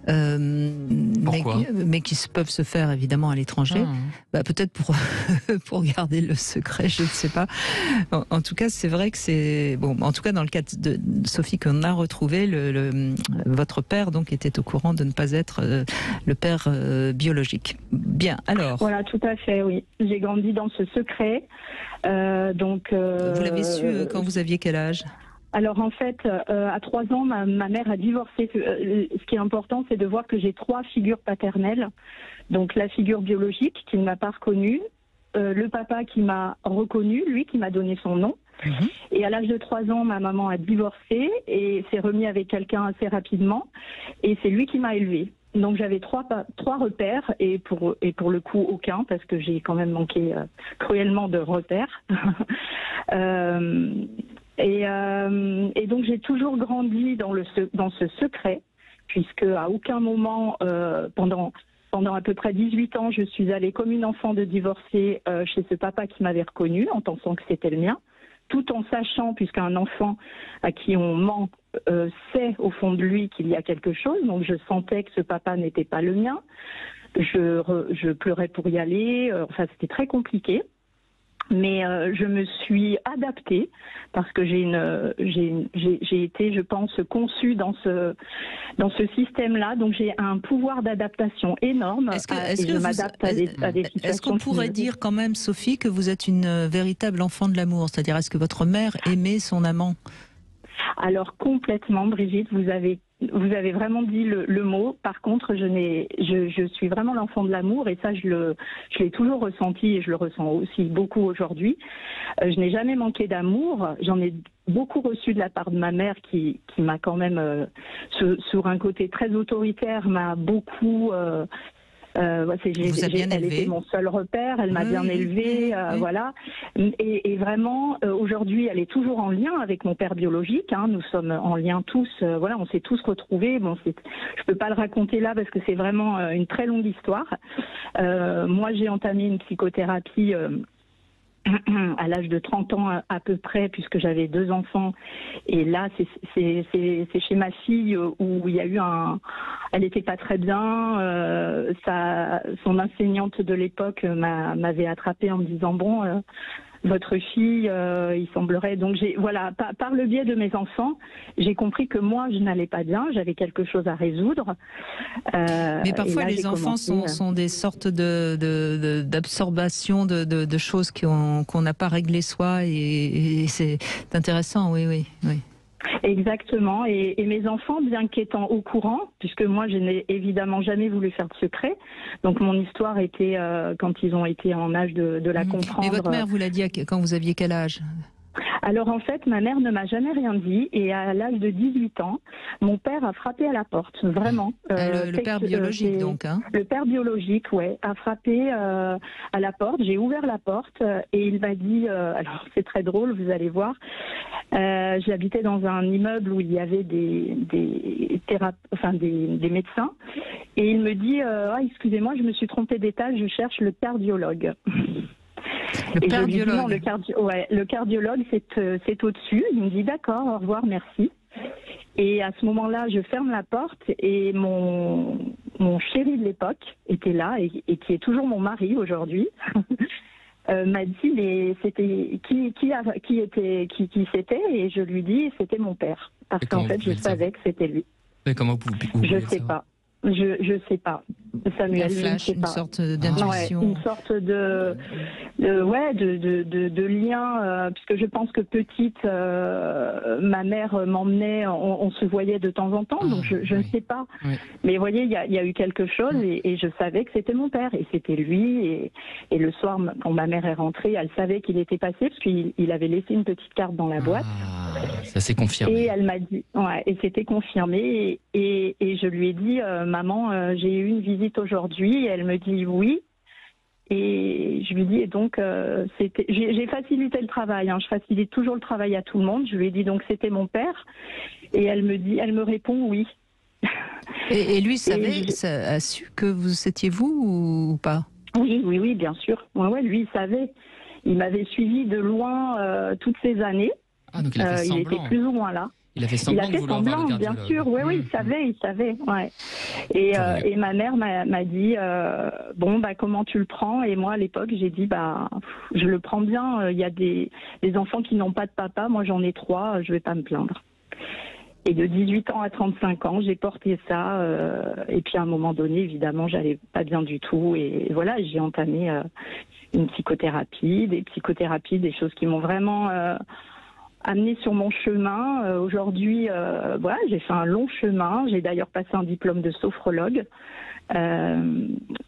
mais qui peuvent se faire évidemment à l'étranger, peut-être pour garder le secret, je ne sais pas. En tout cas, c'est vrai que c'est bon. En tout cas, dans le cas de Sophie qu'on a retrouvé, votre père donc était au courant de ne pas être le père biologique. Bien, alors. Voilà, tout à fait. Oui, j'ai grandi dans ce secret. Vous l'avez su quand vous aviez quel âge? Alors en fait, à 3 ans, ma mère a divorcé. Ce qui est important, c'est de voir que j'ai 3 figures paternelles. Donc la figure biologique qui ne m'a pas reconnue, le papa qui m'a reconnue, lui qui m'a donné son nom. Et à l'âge de 3 ans, ma maman a divorcé et s'est remis avec quelqu'un assez rapidement. Et c'est lui qui m'a élevée. Donc j'avais 3 repères et pour le coup aucun parce que j'ai quand même manqué cruellement de repères. Et donc j'ai toujours grandi dans ce secret, puisque à aucun moment pendant à peu près 18 ans, je suis allée comme une enfant de divorcée chez ce papa qui m'avait reconnue en pensant que c'était le mien, tout en sachant, puisqu'un enfant à qui on ment sait au fond de lui qu'il y a quelque chose. Donc je sentais que ce papa n'était pas le mien. Je pleurais pour y aller. Enfin, c'était très compliqué. Mais je me suis adaptée parce que j'ai été, je pense, conçue dans ce système-là. Donc j'ai un pouvoir d'adaptation énorme. Je m'adapte à des situations. Est-ce qu'on pourrait dire quand même, Sophie, que vous êtes une véritable enfant de l'amour? C'est-à-dire, est-ce que votre mère aimait son amant? Alors complètement, Brigitte, vous avez vraiment dit le mot. Par contre, je suis vraiment l'enfant de l'amour et ça, je l'ai toujours ressenti et je le ressens aussi beaucoup aujourd'hui. Je n'ai jamais manqué d'amour. J'en ai beaucoup reçu de la part de ma mère qui m'a quand même, sur un côté très autoritaire, m'a beaucoup... elle était mon seul repère, elle m'a bien élevée, voilà. Et vraiment, aujourd'hui, elle est toujours en lien avec mon père biologique. Nous sommes en lien tous, voilà, on s'est tous retrouvés. Bon, je peux pas le raconter là parce que c'est vraiment une très longue histoire. Moi, j'ai entamé une psychothérapie à l'âge de 30 ans à peu près, puisque j'avais 2 enfants. Et là, c'est chez ma fille où il y a eu elle n'était pas très bien. Son enseignante de l'époque m'avait attrapée en me disant bon, votre fille, il semblerait. Donc voilà, par le biais de mes enfants, j'ai compris que moi, je n'allais pas bien. J'avais quelque chose à résoudre. Mais parfois, les enfants sont des sortes d'absorption de choses qu'on n'a pas réglées soi, et c'est intéressant. Oui. Exactement, et mes enfants, bien qu'étant au courant, puisque moi je n'ai évidemment jamais voulu faire de secret, donc mon histoire était quand ils ont été en âge de la comprendre. Mais votre mère vous l'a dit quand vous aviez quel âge ? Alors en fait, ma mère ne m'a jamais rien dit et à l'âge de 18 ans, mon père a frappé à la porte, vraiment. Le père biologique donc Le père biologique, ouais, a frappé à la porte. J'ai ouvert la porte et il m'a dit, alors c'est très drôle, vous allez voir, j'habitais dans un immeuble où il y avait des médecins et il me dit, excusez-moi, je me suis trompée d'étage, je cherche le cardiologue. Le cardiologue. Le cardiologue, c'est au-dessus. Il me dit d'accord, au revoir, merci. Et à ce moment-là, je ferme la porte et mon chéri de l'époque était là et qui est toujours mon mari aujourd'hui. M'a dit mais c'était qui c'était, et je lui dis c'était mon père parce qu'en fait je savais que c'était lui. Mais comment vous je sais pas. Je sais pas, Samuel. Un flash, une sorte d'intuition. Une sorte de lien, puisque je pense que petite, ma mère m'emmenait, on se voyait de temps en temps, donc je ne sais pas. Oui. Mais vous voyez, il y a eu quelque chose et je savais que c'était mon père et c'était lui. Et le soir, quand ma mère est rentrée, elle savait qu'il était passé parce qu'il avait laissé une petite carte dans la boîte. Ça s'est confirmé. Et elle m'a dit, et c'était confirmé. Et je lui ai dit, maman, j'ai eu une visite aujourd'hui. Et elle me dit oui. Et je lui dis, et donc, j'ai facilité le travail. Je facilite toujours le travail à tout le monde. Je lui ai dit, donc, c'était mon père. Et elle me répond oui. Et lui a su que étiez vous ou pas? Oui, bien sûr. Ouais, lui, il savait. Il m'avait suivi de loin toutes ces années. Ah, donc il était plus ou moins là. Il a fait semblant, bien sûr. Oui, il savait. Ouais. Et ma mère m'a dit comment tu le prends? Et moi à l'époque j'ai dit je le prends bien. Il y a des enfants qui n'ont pas de papa. Moi j'en ai 3. Je vais pas me plaindre. Et de 18 ans à 35 ans, j'ai porté ça. Et puis à un moment donné, évidemment, j'allais pas bien du tout. Et voilà, j'ai entamé une psychothérapie, des choses qui m'ont vraiment amené sur mon chemin. Aujourd'hui, voilà, j'ai fait un long chemin. J'ai d'ailleurs passé un diplôme de sophrologue.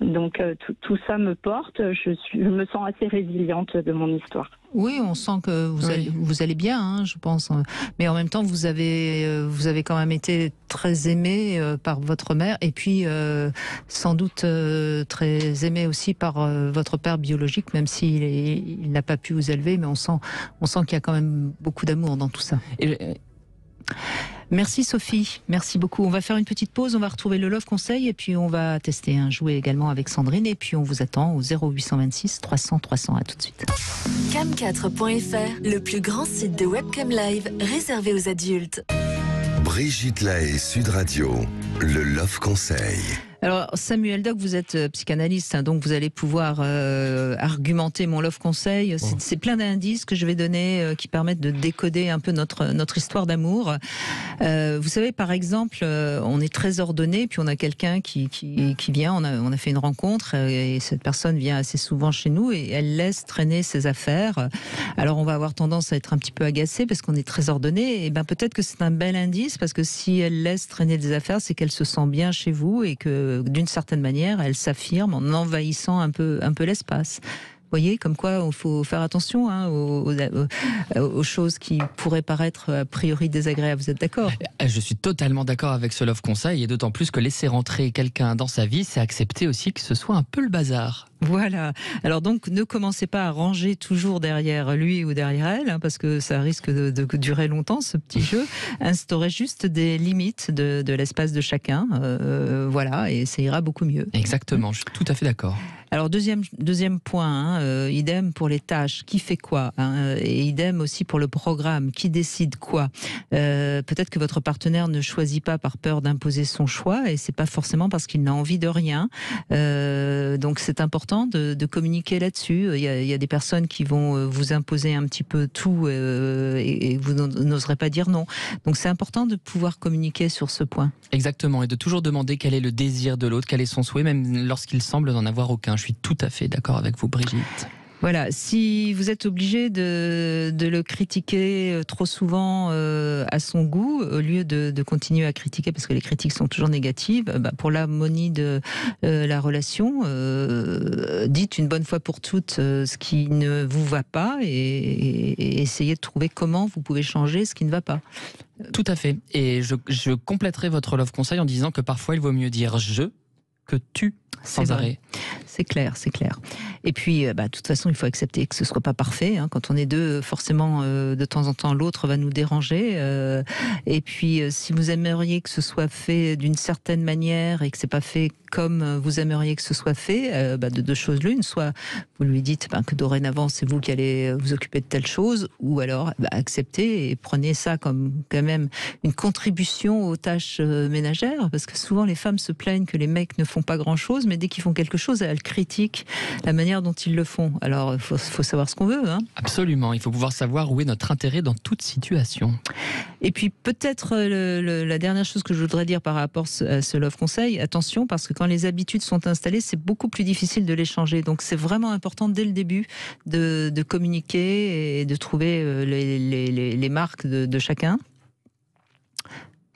Donc tout ça me porte. Je me sens assez résiliente de mon histoire. Oui, on sent que vous allez bien, hein, je pense. Mais en même temps, vous avez quand même été très aimé par votre mère, et puis sans doute très aimé aussi par votre père biologique, même s'il n'a pas pu vous élever. Mais on sent qu'il y a quand même beaucoup d'amour dans tout ça. Merci Sophie, merci beaucoup. On va faire une petite pause, on va retrouver le Love Conseil et puis on va tester un jouet également avec Sandrine et puis on vous attend au 0826 300 300. À tout de suite. Cam4.fr, le plus grand site de webcam live réservé aux adultes. Brigitte Lahaie, Sud Radio, le Love Conseil. Alors Samuel Doc, vous êtes psychanalyste, hein, donc vous allez pouvoir argumenter mon Love Conseil. C'est plein d'indices que je vais donner qui permettent de décoder un peu notre histoire d'amour. Vous savez, par exemple, on est très ordonné, puis on a quelqu'un qui vient, on a fait une rencontre, et cette personne vient assez souvent chez nous, et elle laisse traîner ses affaires. Alors on va avoir tendance à être un petit peu agacé parce qu'on est très ordonné, et ben peut-être que c'est un bel indice, parce que si elle laisse traîner des affaires, c'est qu'elle se sent bien chez vous, et que d'une certaine manière, elle s'affirme en envahissant un peu l'espace. Vous voyez, comme quoi il faut faire attention aux choses qui pourraient paraître a priori désagréables. Vous êtes d'accord ? Je suis totalement d'accord avec ce Love Conseil, et d'autant plus que laisser rentrer quelqu'un dans sa vie, c'est accepter aussi que ce soit un peu le bazar. Voilà. Alors donc, ne commencez pas à ranger toujours derrière lui ou derrière elle, hein, parce que ça risque de durer longtemps, ce petit jeu. Instaurez juste des limites de l'espace de chacun. Voilà, et ça ira beaucoup mieux. Exactement, je suis tout à fait d'accord. Alors deuxième point, hein, idem pour les tâches, qui fait quoi, hein, et idem aussi pour le programme, qui décide quoi. Peut-être que votre partenaire ne choisit pas par peur d'imposer son choix, et c'est pas forcément parce qu'il n'a envie de rien. Donc c'est important de communiquer là-dessus. Il y a des personnes qui vont vous imposer un petit peu tout et vous n'oserez pas dire non. Donc c'est important de pouvoir communiquer sur ce point. Exactement, et de toujours demander quel est le désir de l'autre, quel est son souhait, même lorsqu'il semble n'en avoir aucun. Je suis tout à fait d'accord avec vous, Brigitte. Voilà, si vous êtes obligé de le critiquer trop souvent à son goût, au lieu de continuer à critiquer, parce que les critiques sont toujours négatives, pour l'harmonie de la relation, dites une bonne fois pour toutes ce qui ne vous va pas et essayez de trouver comment vous pouvez changer ce qui ne va pas. Tout à fait. Et je compléterai votre Love Conseil en disant que parfois il vaut mieux dire « je » que « tu ». Sans arrêt. C'est clair, c'est clair. Et puis, de toute façon, il faut accepter que ce soit pas parfait. Hein. Quand on est deux, forcément, de temps en temps, l'autre va nous déranger. Et puis, si vous aimeriez que ce soit fait d'une certaine manière et que c'est pas fait comme vous aimeriez que ce soit fait, de deux choses l'une. Soit vous lui dites que dorénavant, c'est vous qui allez vous occuper de telle chose, ou alors acceptez et prenez ça comme quand même une contribution aux tâches ménagères, parce que souvent les femmes se plaignent que les mecs ne font pas grand-chose, mais dès qu'ils font quelque chose, elles critiquent la manière dont ils le font. Alors, il faut savoir ce qu'on veut. Hein. Absolument, il faut pouvoir savoir où est notre intérêt dans toute situation. Et puis, peut-être la dernière chose que je voudrais dire par rapport à ce Love Conseil, attention, parce que quand les habitudes sont installées, c'est beaucoup plus difficile de les changer. Donc, c'est vraiment important, dès le début, de communiquer et de trouver les marques de chacun.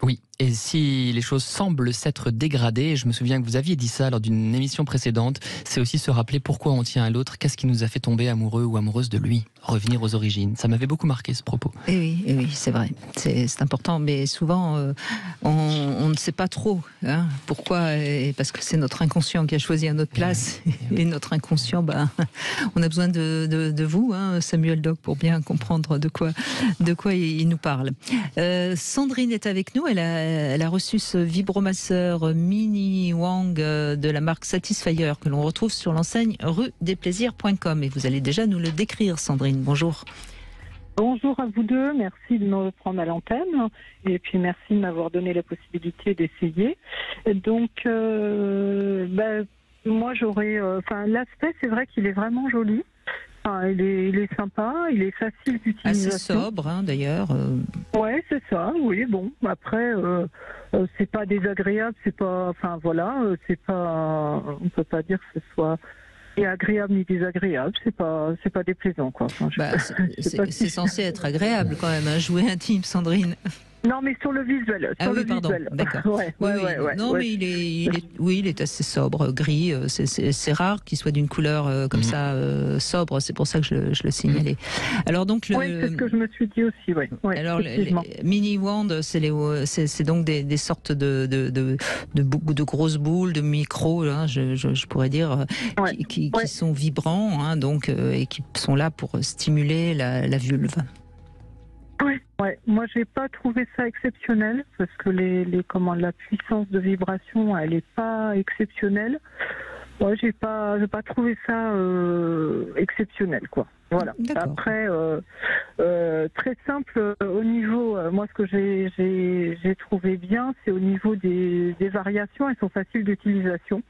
Oui, et si les choses semblent s'être dégradées, je me souviens que vous aviez dit ça lors d'une émission précédente, c'est aussi se rappeler pourquoi on tient à l'autre, qu'est-ce qui nous a fait tomber amoureux ou amoureuse de lui, revenir aux origines. Ça m'avait beaucoup marqué, ce propos. Et oui, c'est vrai, c'est important, mais souvent on ne sait pas trop pourquoi, parce que c'est notre inconscient qui a choisi à notre place, et notre inconscient, on a besoin de vous, Samuel Doc, pour bien comprendre de quoi il nous parle. Sandrine est avec nous, elle a reçu ce vibromasseur Mini Wang de la marque Satisfyer que l'on retrouve sur l'enseigne ruedesplaisirs.com, et vous allez déjà nous le décrire, Sandrine. Bonjour. Bonjour à vous deux, merci de me prendre à l'antenne et puis merci de m'avoir donné la possibilité d'essayer. Donc, moi j'aurais... l'aspect, c'est vrai qu'il est vraiment joli. Il est sympa, il est facile d'utilisation. Assez sobre, d'ailleurs. Ouais, c'est ça, oui, bon. Après, c'est pas désagréable, c'est pas... c'est pas... On peut pas dire que ce soit ni agréable ni désagréable, c'est pas déplaisant, quoi. Enfin, c'est censé être agréable quand même, un jouet intime, Sandrine. Non, mais sur le visuel. Pardon, d'accord. Mais il est assez sobre, gris. C'est rare qu'il soit d'une couleur comme ça sobre. C'est pour ça que je le signalais. Alors donc c'est ce que je me suis dit aussi. Alors les mini wands, c'est donc des sortes de grosses boules, de micros, hein, je pourrais dire, qui sont vibrants, hein, donc et qui sont là pour stimuler la vulve. Ouais. Moi, j'ai pas trouvé ça exceptionnel parce que la puissance de vibration, elle est pas exceptionnelle. Ouais, j'ai pas trouvé ça exceptionnel, quoi. Voilà. Après, très simple au niveau. Moi, ce que j'ai trouvé bien, c'est au niveau des variations. Elles sont faciles d'utilisation,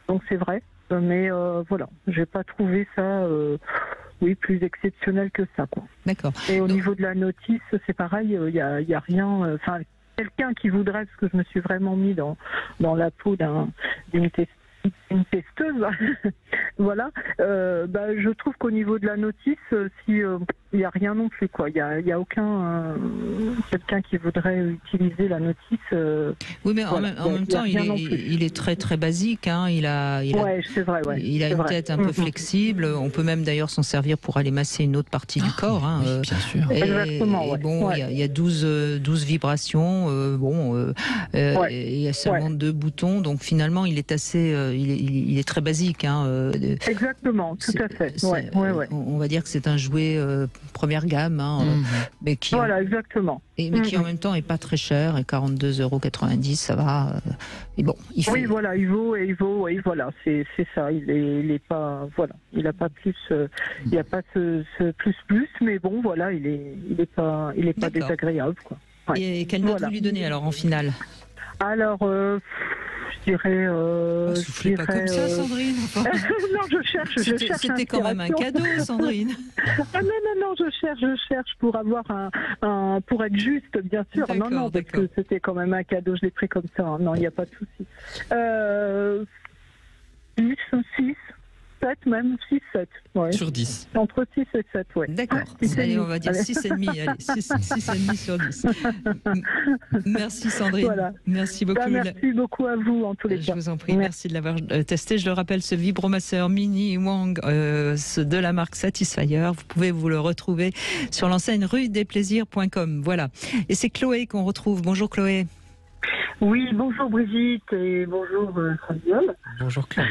donc c'est vrai. Mais voilà, j'ai pas trouvé ça. Plus exceptionnel que ça, quoi. D'accord. Et au niveau de la notice, c'est pareil, il y a rien. Enfin, quelqu'un qui voudrait, parce que je me suis vraiment mis dans la peau d'une testeuse, voilà. Je trouve qu'au niveau de la notice, il y a rien non plus, quoi. Il y a aucun quelqu'un qui voudrait utiliser la notice. Oui, mais en même temps, il est très très basique. Hein. Il a une tête un peu flexible. On peut même d'ailleurs s'en servir pour aller masser une autre partie du corps. Hein. Oui, bien sûr. Exactement. Il y a 12 vibrations. Il y a seulement 2 boutons. Donc finalement, il est assez, il est très basique. Hein. Exactement, tout à fait. On va dire que c'est un jouet première gamme, hein, mais qui exactement. Mais qui en même temps est pas très cher, et 42,90 €, ça va. Et bon, il fait... il vaut, voilà, c'est ça. Il est pas, voilà, il a pas plus, il n'y a pas ce plus, mais bon, voilà, il est pas désagréable, quoi. Ouais. Et quelle note vous lui donnez alors en finale? Alors, je dirais. Soufflez pas comme ça, Sandrine. Non, je cherche. C'était quand même un cadeau, Sandrine. Non, je cherche pour avoir pour être juste, bien sûr. Non, parce que c'était quand même un cadeau. Je l'ai pris comme ça. Hein. Non, il n'y a pas de souci. 6, 7 même, 6, 7. Ouais. Sur 10. Entre 6 et 7, ouais. D'accord. Allez, on va dire 6,5. Allez, 6,5 sur 10. Merci Sandrine. Voilà. Merci beaucoup. Merci beaucoup à vous en tous les cas. Je vous en prie. Merci de l'avoir testé. Je le rappelle, ce vibromasseur Mini Wang de la marque Satisfyer. Vous pouvez vous le retrouver sur l'enseigne rue-des-plaisirs.com. Voilà. Et c'est Chloé qu'on retrouve. Bonjour Chloé. Oui, bonjour Brigitte et bonjour Fabienne. Bonjour Chloé.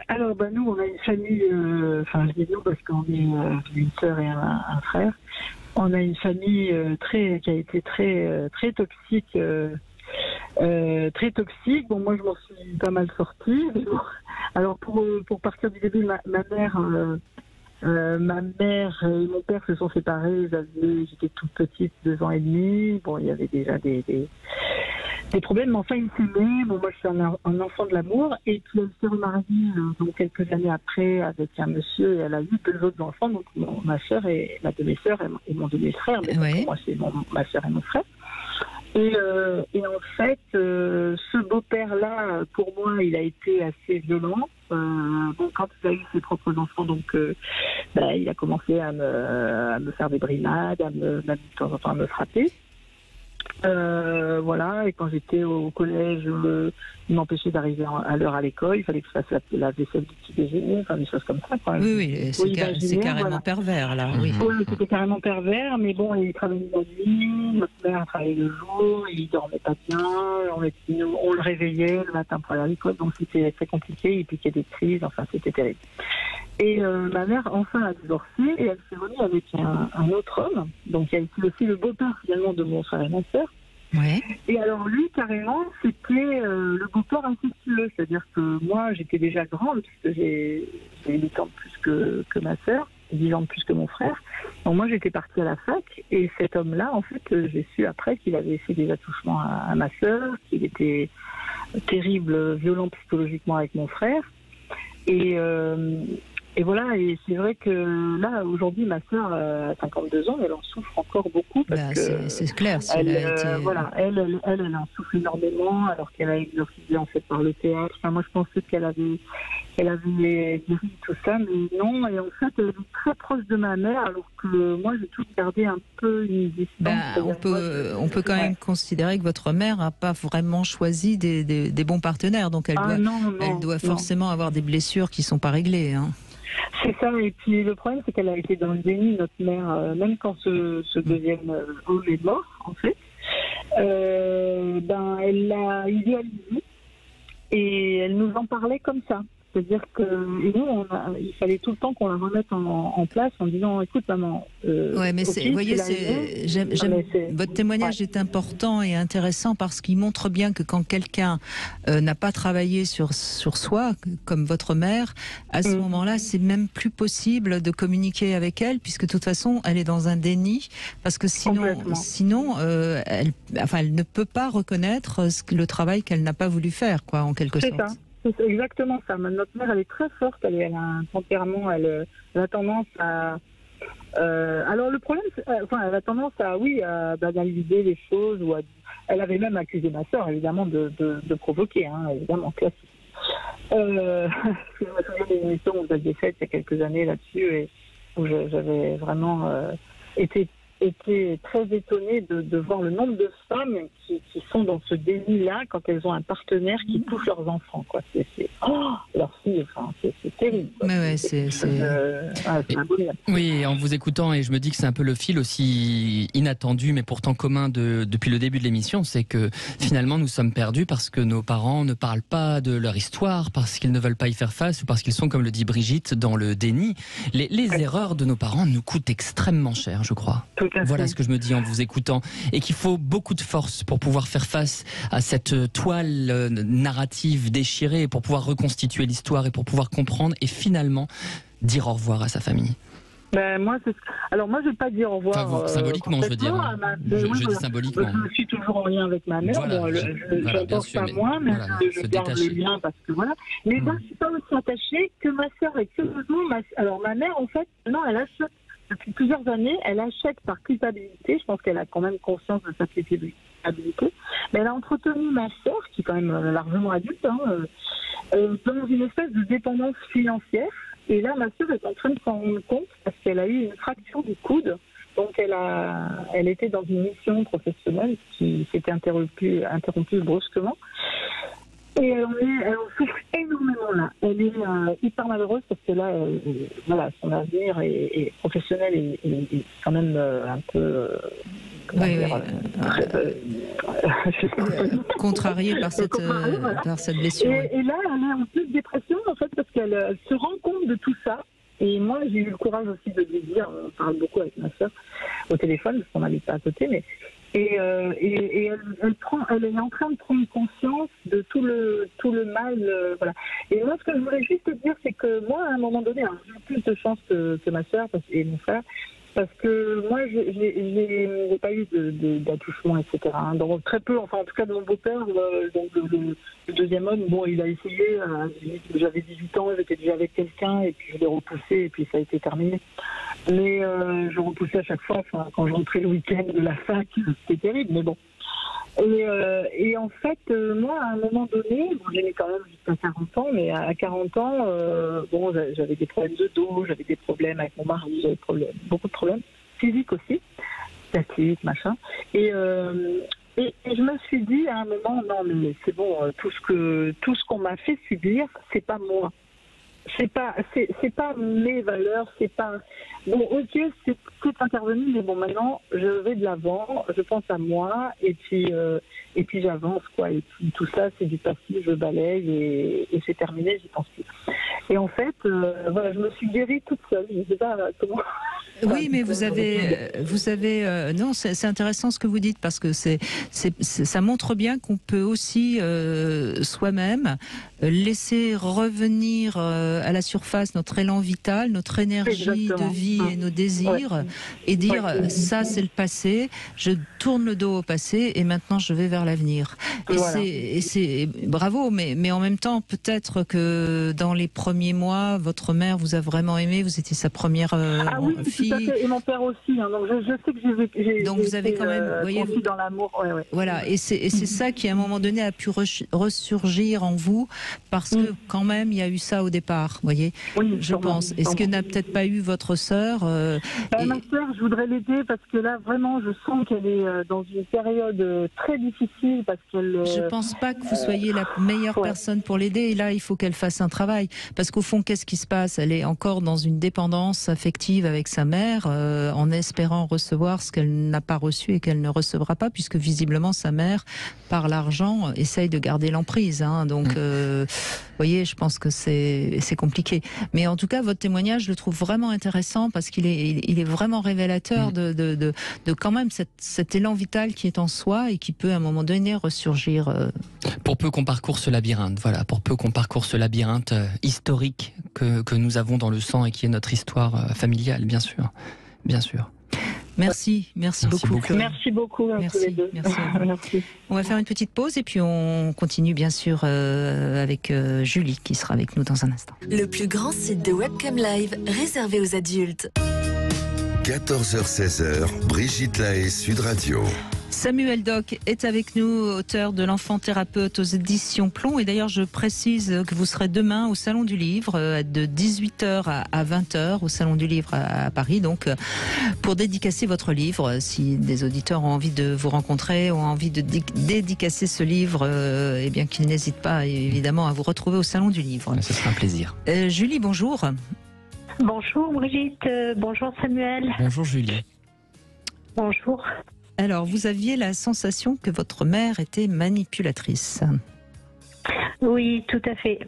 Alors, nous, on a une famille, je dis nous parce qu'on est une sœur et un frère. On a une famille qui a été très toxique. Très toxique. Bon, moi, je m'en suis pas mal sortie. Mais bon. Alors, pour partir du début, ma mère et mon père se sont séparés. J'étais toute petite, 2 ans et demi. Bon, il y avait déjà des problèmes, mais enfin, ils s'aimaient. Bon, moi, je suis un enfant de l'amour. Et puis, elle s'est remariée donc quelques années après avec un monsieur et elle a eu 2 autres enfants. Donc, ma sœur et ma demi-sœur et mon demi-frère. Mais pour moi, c'est ma sœur et mon frère. Et en fait, ce beau-père-là, pour moi, il a été assez violent. Quand il a eu ses propres enfants, donc il a commencé à me faire des brimades, même de temps en temps à me frapper. Et quand j'étais au collège, il m'empêchait d'arriver à l'heure à l'école. Il fallait que je fasse la vaisselle du petit déjeuner, enfin des choses comme ça. Quoi. Oui, c'est carrément pervers là. Oui, c'était carrément pervers, mais bon, il travaillait la nuit, notre mère travaillait le jour, il dormait pas bien, on le réveillait le matin pour aller à l'école, donc c'était très compliqué, il piquait des crises, enfin c'était terrible. Et ma mère enfin a divorcé et elle s'est remise avec un autre homme, donc il a été aussi le beau-père finalement de mon frère et ma sœur. Ouais. Et alors lui, carrément, c'était le beau-père incestueux, c'est-à-dire que moi, j'étais déjà grande, puisque j'ai 8 ans de plus que ma sœur, 10 ans de plus que mon frère. Donc moi, j'étais partie à la fac, et cet homme-là, en fait, j'ai su après qu'il avait fait des attouchements à ma sœur, qu'il était terrible, violent psychologiquement avec mon frère. Et Et voilà, et c'est vrai que là, aujourd'hui, ma sœur a 52 ans, elle en souffre encore beaucoup. Parce que c'est clair. Si elle, elle a été... voilà, elle en souffre énormément, alors qu'elle a exorcisé en fait par le théâtre. Enfin, moi, je pensais qu'elle avait guéri tout ça, mais non. Et en fait, elle est très proche de ma mère, alors que moi, j'ai toujours gardé un peu une distance. On peut quand même considérer que votre mère n'a pas vraiment choisi des bons partenaires, donc elle doit forcément avoir des blessures qui ne sont pas réglées. Hein. C'est ça, et puis le problème, c'est qu'elle a été dans le déni, notre mère, même quand ce deuxième homme est mort, en fait. Elle l'a idéalisé et elle nous en parlait comme ça. C'est-à-dire que nous, il fallait tout le temps qu'on la remette en place en disant, écoute maman. Ouais, mais okay, vous voyez, votre témoignage est important et intéressant parce qu'il montre bien que quand quelqu'un n'a pas travaillé sur soi, comme votre mère, à ce moment-là, c'est même plus possible de communiquer avec elle, puisque de toute façon, elle est dans un déni, parce que sinon, elle ne peut pas reconnaître le travail qu'elle n'a pas voulu faire, quoi, en quelque sorte. Ça. C'est exactement ça. Notre mère, elle est très forte, elle a un tempérament, elle a tendance à... alors le problème, elle a tendance à banaliser les choses. Elle avait même accusé ma sœur, évidemment, de provoquer, hein, évidemment, classique. Je me souviens d'une émission que vous aviez faite il y a quelques années là-dessus, et où j'avais vraiment été très étonnée de voir le nombre de femmes qui sont dans ce déni-là quand elles ont un partenaire qui touche leurs enfants, quoi. Leurs filles, c'est terrible. Mais c'est abominable. Oui, en vous écoutant, et je me dis que c'est un peu le fil aussi inattendu, mais pourtant commun depuis le début de l'émission, c'est que finalement nous sommes perdus parce que nos parents ne parlent pas de leur histoire, parce qu'ils ne veulent pas y faire face, ou parce qu'ils sont, comme le dit Brigitte, dans le déni. Les erreurs de nos parents nous coûtent extrêmement cher, je crois. Voilà ce que je me dis en vous écoutant, et qu'il faut beaucoup de force pour pouvoir faire face à cette toile narrative déchirée, pour pouvoir reconstituer l'histoire et pour pouvoir comprendre et finalement dire au revoir à sa famille. Moi, je vais pas dire au revoir. Symboliquement, je veux dire. Je dis symboliquement. Je suis toujours en lien avec ma mère. Voilà, je ne pense pas moi, mais je garde le lien parce que voilà. Mais je ne suis pas aussi attachée que ma sœur. Et curieusement, ma mère, en fait, elle achète. Depuis plusieurs années, elle achète par culpabilité. Je pense qu'elle a quand même conscience de sa culpabilité. Mais elle a entretenu ma sœur, qui est quand même largement adulte, dans une espèce de dépendance financière. Et là, ma sœur est en train de s'en rendre compte parce qu'elle a eu une fracture du coude. Donc, elle était dans une mission professionnelle qui s'était interrompue brusquement. Et elle en souffre énormément là. Elle est hyper malheureuse parce que là, son avenir est professionnel et quand même un peu... contrariée par cette blessure. Et là, elle est en pleine dépression en fait parce qu'elle se rend compte de tout ça. Et moi, j'ai eu le courage aussi de lui dire, on parle beaucoup avec ma sœur au téléphone parce qu'on n'habite pas à côté, mais et elle est en train de prendre conscience de tout le mal, voilà. Et moi, ce que je voulais juste te dire, c'est que moi, à un moment donné, j'ai eu plus de chance que ma sœur et mon frère, parce que moi, j'ai pas eu d'attouchement, etc. Donc très peu, enfin en tout cas de mon beau-père, donc le deuxième homme, bon, il a essayé, j'avais 18 ans, j'étais déjà avec quelqu'un, et puis je l'ai repoussé, et puis ça a été terminé. Mais je repoussais à chaque fois, quand je rentrais le week-end de la fac, c'était terrible, mais bon. Et en fait, moi, à un moment donné, j'aimais quand même jusqu'à 40 ans, mais à 40 ans, j'avais des problèmes de dos, j'avais des problèmes avec mon mari, j'avais beaucoup de problèmes physiques aussi, statiques, machin. Et je me suis dit à un moment, non, mais c'est bon, tout ce qu'on m'a fait subir, c'est pas moi. C'est pas mes valeurs, c'est pas... Bon, ok, c'est intervenu, mais bon, maintenant, je vais de l'avant, je pense à moi, et puis j'avance, quoi. Et puis tout ça, c'est du passé, je balaye, et c'est terminé, j'y pense plus. Et en fait, je me suis guérie toute seule, je ne sais pas comment... Oui, mais vous avez, non, c'est intéressant ce que vous dites parce que ça montre bien qu'on peut aussi soi-même laisser revenir à la surface notre élan vital, notre énergie de vie et nos désirs, et dire ça c'est le passé, je tourne le dos au passé et maintenant je vais vers l'avenir. Et c'est bravo, mais en même temps peut-être que dans les premiers mois, votre mère vous a vraiment aimé, vous étiez sa première fille. Tout à fait. Et mon père aussi. Hein. Donc je sais que j'ai donc vous avez quand même, voyez, dans l'amour. Voilà. Et c'est ça qui à un moment donné a pu ressurgir en vous parce que quand même il y a eu ça au départ. Voyez. Oui, je pense. Est-ce que n'a peut-être pas eu votre sœur Ma sœur, je voudrais l'aider parce que là vraiment je sens qu'elle est dans une période très difficile parce qu'elle. Je pense pas que vous soyez la meilleure personne pour l'aider. Et là il faut qu'elle fasse un travail parce qu'au fond qu'est-ce qui se passe? Elle est encore dans une dépendance affective avec sa mère en espérant recevoir ce qu'elle n'a pas reçu et qu'elle ne recevra pas puisque visiblement sa mère par l'argent essaye de garder l'emprise. Hein. Donc vous voyez, je pense que c'est compliqué. Mais en tout cas votre témoignage je le trouve vraiment intéressant parce qu'il est vraiment révélateur de quand même cet élan vital qui est en soi et qui peut à un moment donné ressurgir. Pour peu qu'on parcourt ce labyrinthe, voilà, pour peu qu'on parcourt ce labyrinthe historique que nous avons dans le sang et qui est notre histoire familiale, bien sûr. Bien sûr. Merci beaucoup. Merci beaucoup à tous les deux. Merci. On va faire une petite pause et puis on continue bien sûr avec Julie qui sera avec nous dans un instant. Le plus grand site de webcam live réservé aux adultes. 14h-16h, Brigitte Lahaie, Sud Radio. Samuel Doc est avec nous, auteur de L'Enfant Thérapeute aux éditions Plomb. Et d'ailleurs, je précise que vous serez demain au Salon du Livre de 18h à 20h au Salon du Livre à Paris. Donc, pour dédicacer votre livre, si des auditeurs ont envie de vous rencontrer, ont envie de dédicacer ce livre, eh bien qu'ils n'hésitent pas évidemment à vous retrouver au Salon du Livre. Ce sera un plaisir. Julie, bonjour. Bonjour Brigitte, bonjour Samuel. Bonjour Julie. Bonjour. Alors, vous aviez la sensation que votre mère était manipulatrice. Oui, tout à fait.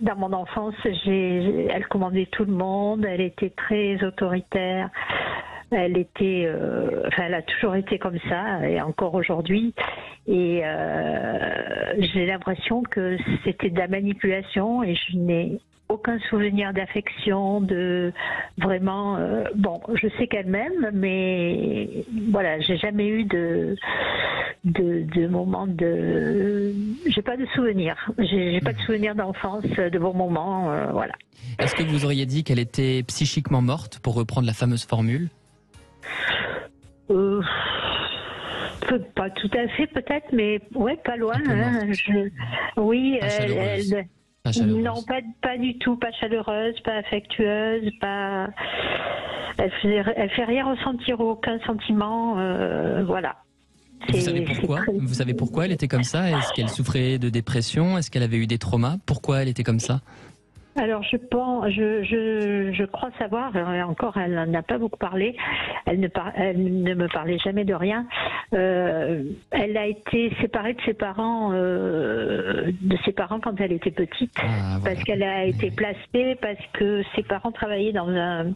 Dans mon enfance, elle commandait tout le monde, elle était très autoritaire. Elle a toujours été comme ça, et encore aujourd'hui. Et j'ai l'impression que c'était de la manipulation, et je n'ai aucun souvenir d'affection, de vraiment. Bon, je sais qu'elle m'aime, mais voilà, j'ai jamais eu de moments de. J'ai pas de souvenirs. J'ai pas de souvenirs d'enfance, de bons moments, voilà. Est-ce que vous auriez dit qu'elle était psychiquement morte, pour reprendre la fameuse formule? Pas tout à fait, peut-être, mais ouais, pas loin. Hein. Oui, non, pas du tout, pas chaleureuse, pas affectueuse, pas. Elle fait rien ressentir aucun sentiment, voilà. Vous savez pourquoi elle était comme ça? Est-ce qu'elle souffrait de dépression? Est-ce qu'elle avait eu des traumas? Pourquoi elle était comme ça? Alors je crois savoir, et encore elle n'a pas beaucoup parlé, elle ne me parlait jamais de rien. Elle a été séparée de ses parents quand elle était petite, parce qu'elle a été placée, parce que ses parents travaillaient dans un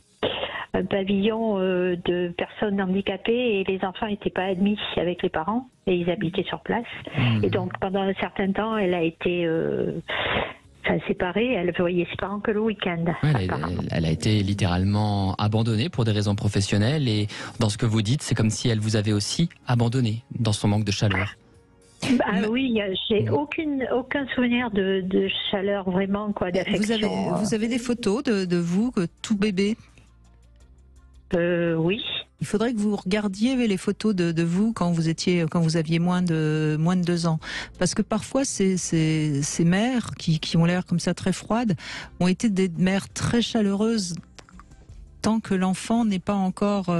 pavillon de personnes handicapées et les enfants n'étaient pas admis avec les parents et ils habitaient sur place. Et donc pendant un certain temps, elle a été séparée, elle voyait ses parents que le week-end. Elle a été littéralement abandonnée pour des raisons professionnelles, et dans ce que vous dites, c'est comme si elle vous avait aussi abandonné dans son manque de chaleur. Oui, j'ai aucun souvenir de chaleur vraiment, quoi, d'affection. Vous avez des photos de vous, tout bébé? Oui. Il faudrait que vous regardiez les photos de vous quand vous aviez moins de 2 ans, parce que parfois ces mères qui ont l'air comme ça très froides ont été des mères très chaleureuses tant que l'enfant n'est pas encore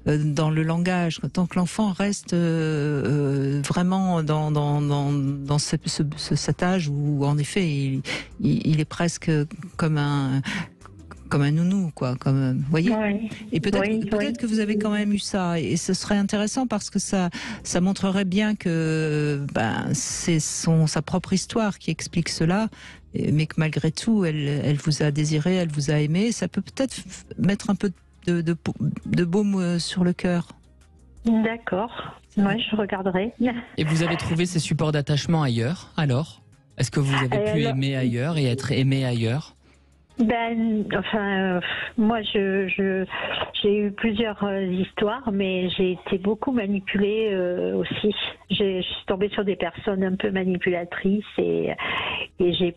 dans le langage, tant que l'enfant reste vraiment dans cet âge où en effet il est presque comme comme un nounou, quoi. Comme, voyez. Oui. Et peut-être que vous avez quand même eu ça. Et ce serait intéressant parce que ça montrerait bien que c'est sa propre histoire qui explique cela. Mais que malgré tout, elle vous a désiré, elle vous a aimé. Ça peut peut-être mettre un peu de baume sur le cœur. D'accord. Oui, je regarderai. Et vous avez trouvé ces supports d'attachement ailleurs, alors? Est-ce que vous avez pu aimer ailleurs et être aimé ailleurs? Moi, j'ai eu plusieurs histoires, mais j'ai été beaucoup manipulée aussi. Je suis tombée sur des personnes un peu manipulatrices et j'ai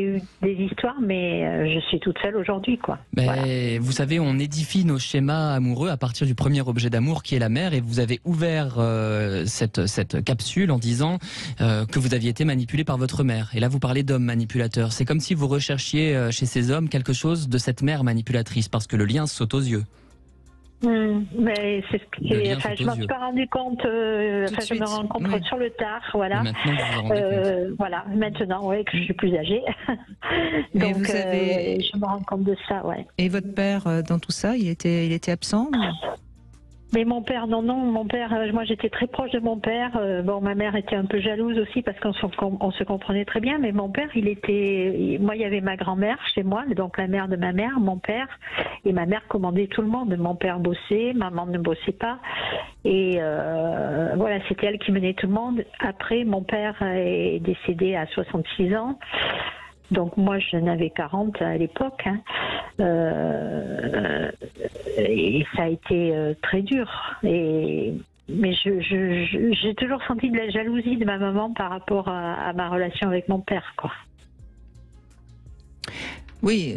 eu des histoires, mais je suis toute seule aujourd'hui, quoi. Voilà. Vous savez, on édifie nos schémas amoureux à partir du premier objet d'amour qui est la mère, et vous avez ouvert cette capsule en disant que vous aviez été manipulé par votre mère. Et là, vous parlez d'hommes manipulateurs. C'est comme si vous recherchiez chez ces hommes quelque chose de cette mère manipulatrice, parce que le lien saute aux yeux. Mais c'est ce je m'en suis pas rendu compte. Je me rends compte sur le tard, voilà. Et maintenant, vous vous rendez compte. Voilà, maintenant, que je suis plus âgée. Donc, je me rends compte de ça, ouais. Et votre père, dans tout ça, il était absent? Mais mon père, non, mon père, moi j'étais très proche de mon père. Ma mère était un peu jalouse aussi parce qu'on se comprenait très bien. Mais mon père, il y avait ma grand-mère chez moi, donc la mère de ma mère, mon père, et ma mère commandait tout le monde. Mon père bossait, maman ne bossait pas, et voilà, c'était elle qui menait tout le monde. Après, mon père est décédé à 66 ans. Donc moi, je n'avais 40 à l'époque, et ça a été très dur. Mais j'ai toujours senti de la jalousie de ma maman par rapport à ma relation avec mon père, quoi. Oui,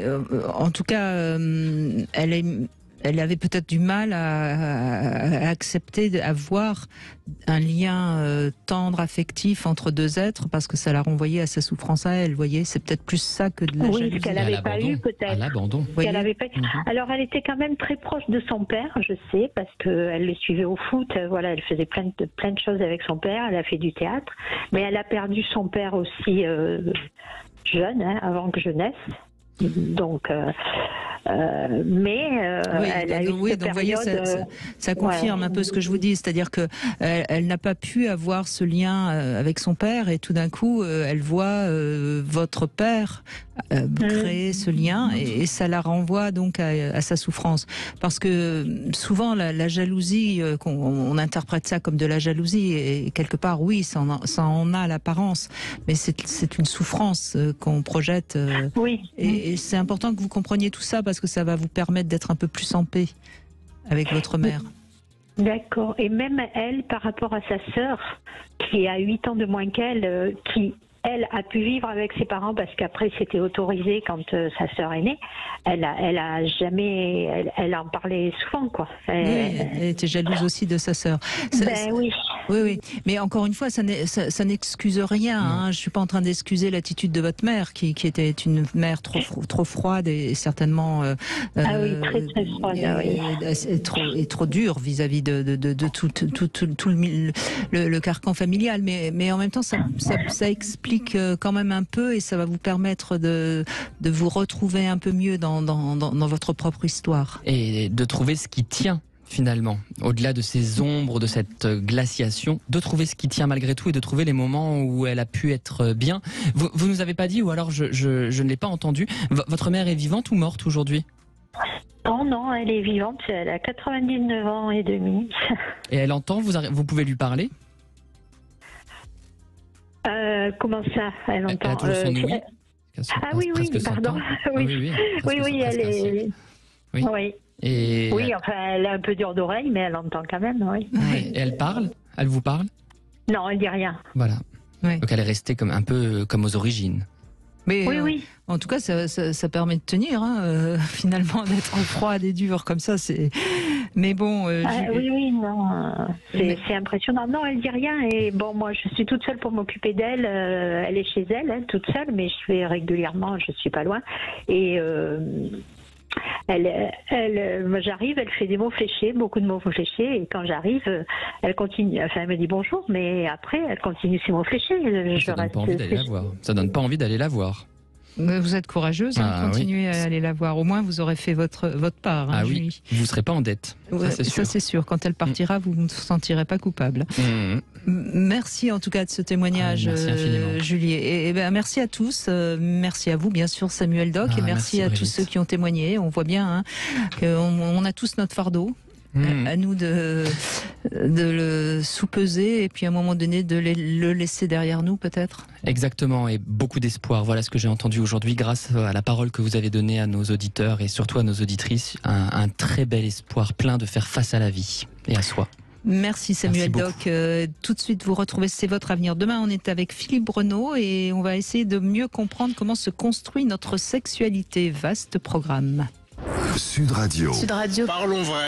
en tout cas, elle avait peut-être du mal à accepter d'avoir un lien tendre, affectif entre deux êtres, parce que ça la renvoyait à sa souffrance à elle. Vous voyez, c'est peut-être plus ça que de la jalousie. Oui, qu'elle n'avait pas eu, peut-être. À l'abandon. Alors, elle était quand même très proche de son père, je sais, parce qu'elle le suivait au foot. Voilà, elle faisait plein de choses avec son père. Elle a fait du théâtre. Mais elle a perdu son père aussi jeune, avant que je naisse. Donc... elle a eu cette période, ça confirme un peu ce que je vous dis, c'est-à-dire que elle n'a pas pu avoir ce lien avec son père, et tout d'un coup elle voit votre père créer ce lien, et ça la renvoie donc à sa souffrance, parce que souvent la jalousie, on interprète ça comme de la jalousie, et quelque part oui, ça en a l'apparence, mais c'est une souffrance qu'on projette, et c'est important que vous compreniez tout ça, parce que ça va vous permettre d'être un peu plus en paix avec votre mère. D'accord. Et même elle, par rapport à sa sœur, qui a 8 ans de moins qu'elle, qui, elle, a pu vivre avec ses parents parce qu'après c'était autorisé quand sa sœur est née, elle a jamais... Elle en parlait souvent, quoi. Elle était jalouse aussi de sa sœur. Oui. Oui. Mais encore une fois, ça n'excuse rien. Hein. Je suis pas en train d'excuser l'attitude de votre mère, qui était une mère trop froide et certainement très froide, et trop dure vis-à-vis de tout le carcan familial. Mais en même temps, ça explique quand même un peu, et ça va vous permettre de vous retrouver un peu mieux dans votre propre histoire. Et de trouver ce qui tient. Finalement, au-delà de ces ombres, de cette glaciation, de trouver ce qui tient malgré tout, et de trouver les moments où elle a pu être bien. Vous nous avez pas dit, ou alors je ne l'ai pas entendu, votre mère est vivante ou morte aujourd'hui? Non, elle est vivante, elle a 99 ans et demi. Et elle entend, vous pouvez lui parler? Comment ça, elle entend? Elle a toujours son ouïe? Oui, pardon. Oui, elle est... Oui. Oui, enfin, elle est un peu dure d'oreille, mais elle entend quand même, oui. Et elle parle? Elle vous parle? Non, elle dit rien. Voilà. Oui. Donc elle est restée un peu comme aux origines. Mais oui. En tout cas, ça permet de tenir, finalement, d'être froide et dure comme ça. Mais bon. C'est impressionnant. Non, elle dit rien. Et bon, moi, je suis toute seule pour m'occuper d'elle. Elle est chez elle, toute seule, mais je vais régulièrement. Je suis pas loin. Et j'arrive, elle fait des mots fléchés, beaucoup de mots fléchés, et quand j'arrive, elle continue, enfin elle me dit bonjour, mais après elle continue ses mots fléchés. Ça donne pas envie d'aller la voir. Vous êtes courageuse, continuez à aller la voir. Au moins, vous aurez fait votre part, Julie. Vous ne serez pas en dette. Ouais, ça, c'est sûr. Quand elle partira, vous ne vous sentirez pas coupable. Merci en tout cas de ce témoignage, Julie. Et merci à tous. Merci à vous, bien sûr, Samuel Doc. Et merci à tous ceux qui ont témoigné. On voit bien qu'on a tous notre fardeau. À nous de le sous-peser et puis à un moment donné de le laisser derrière nous peut-être. Exactement, et beaucoup d'espoir. Voilà ce que j'ai entendu aujourd'hui grâce à la parole que vous avez donnée à nos auditeurs et surtout à nos auditrices. Un très bel espoir plein de faire face à la vie et à soi. Merci Samuel Doc. Tout de suite vous retrouvez C'est votre avenir. Demain on est avec Philippe Breneau et on va essayer de mieux comprendre comment se construit notre sexualité. Vaste programme. Sud Radio. Parlons vrai.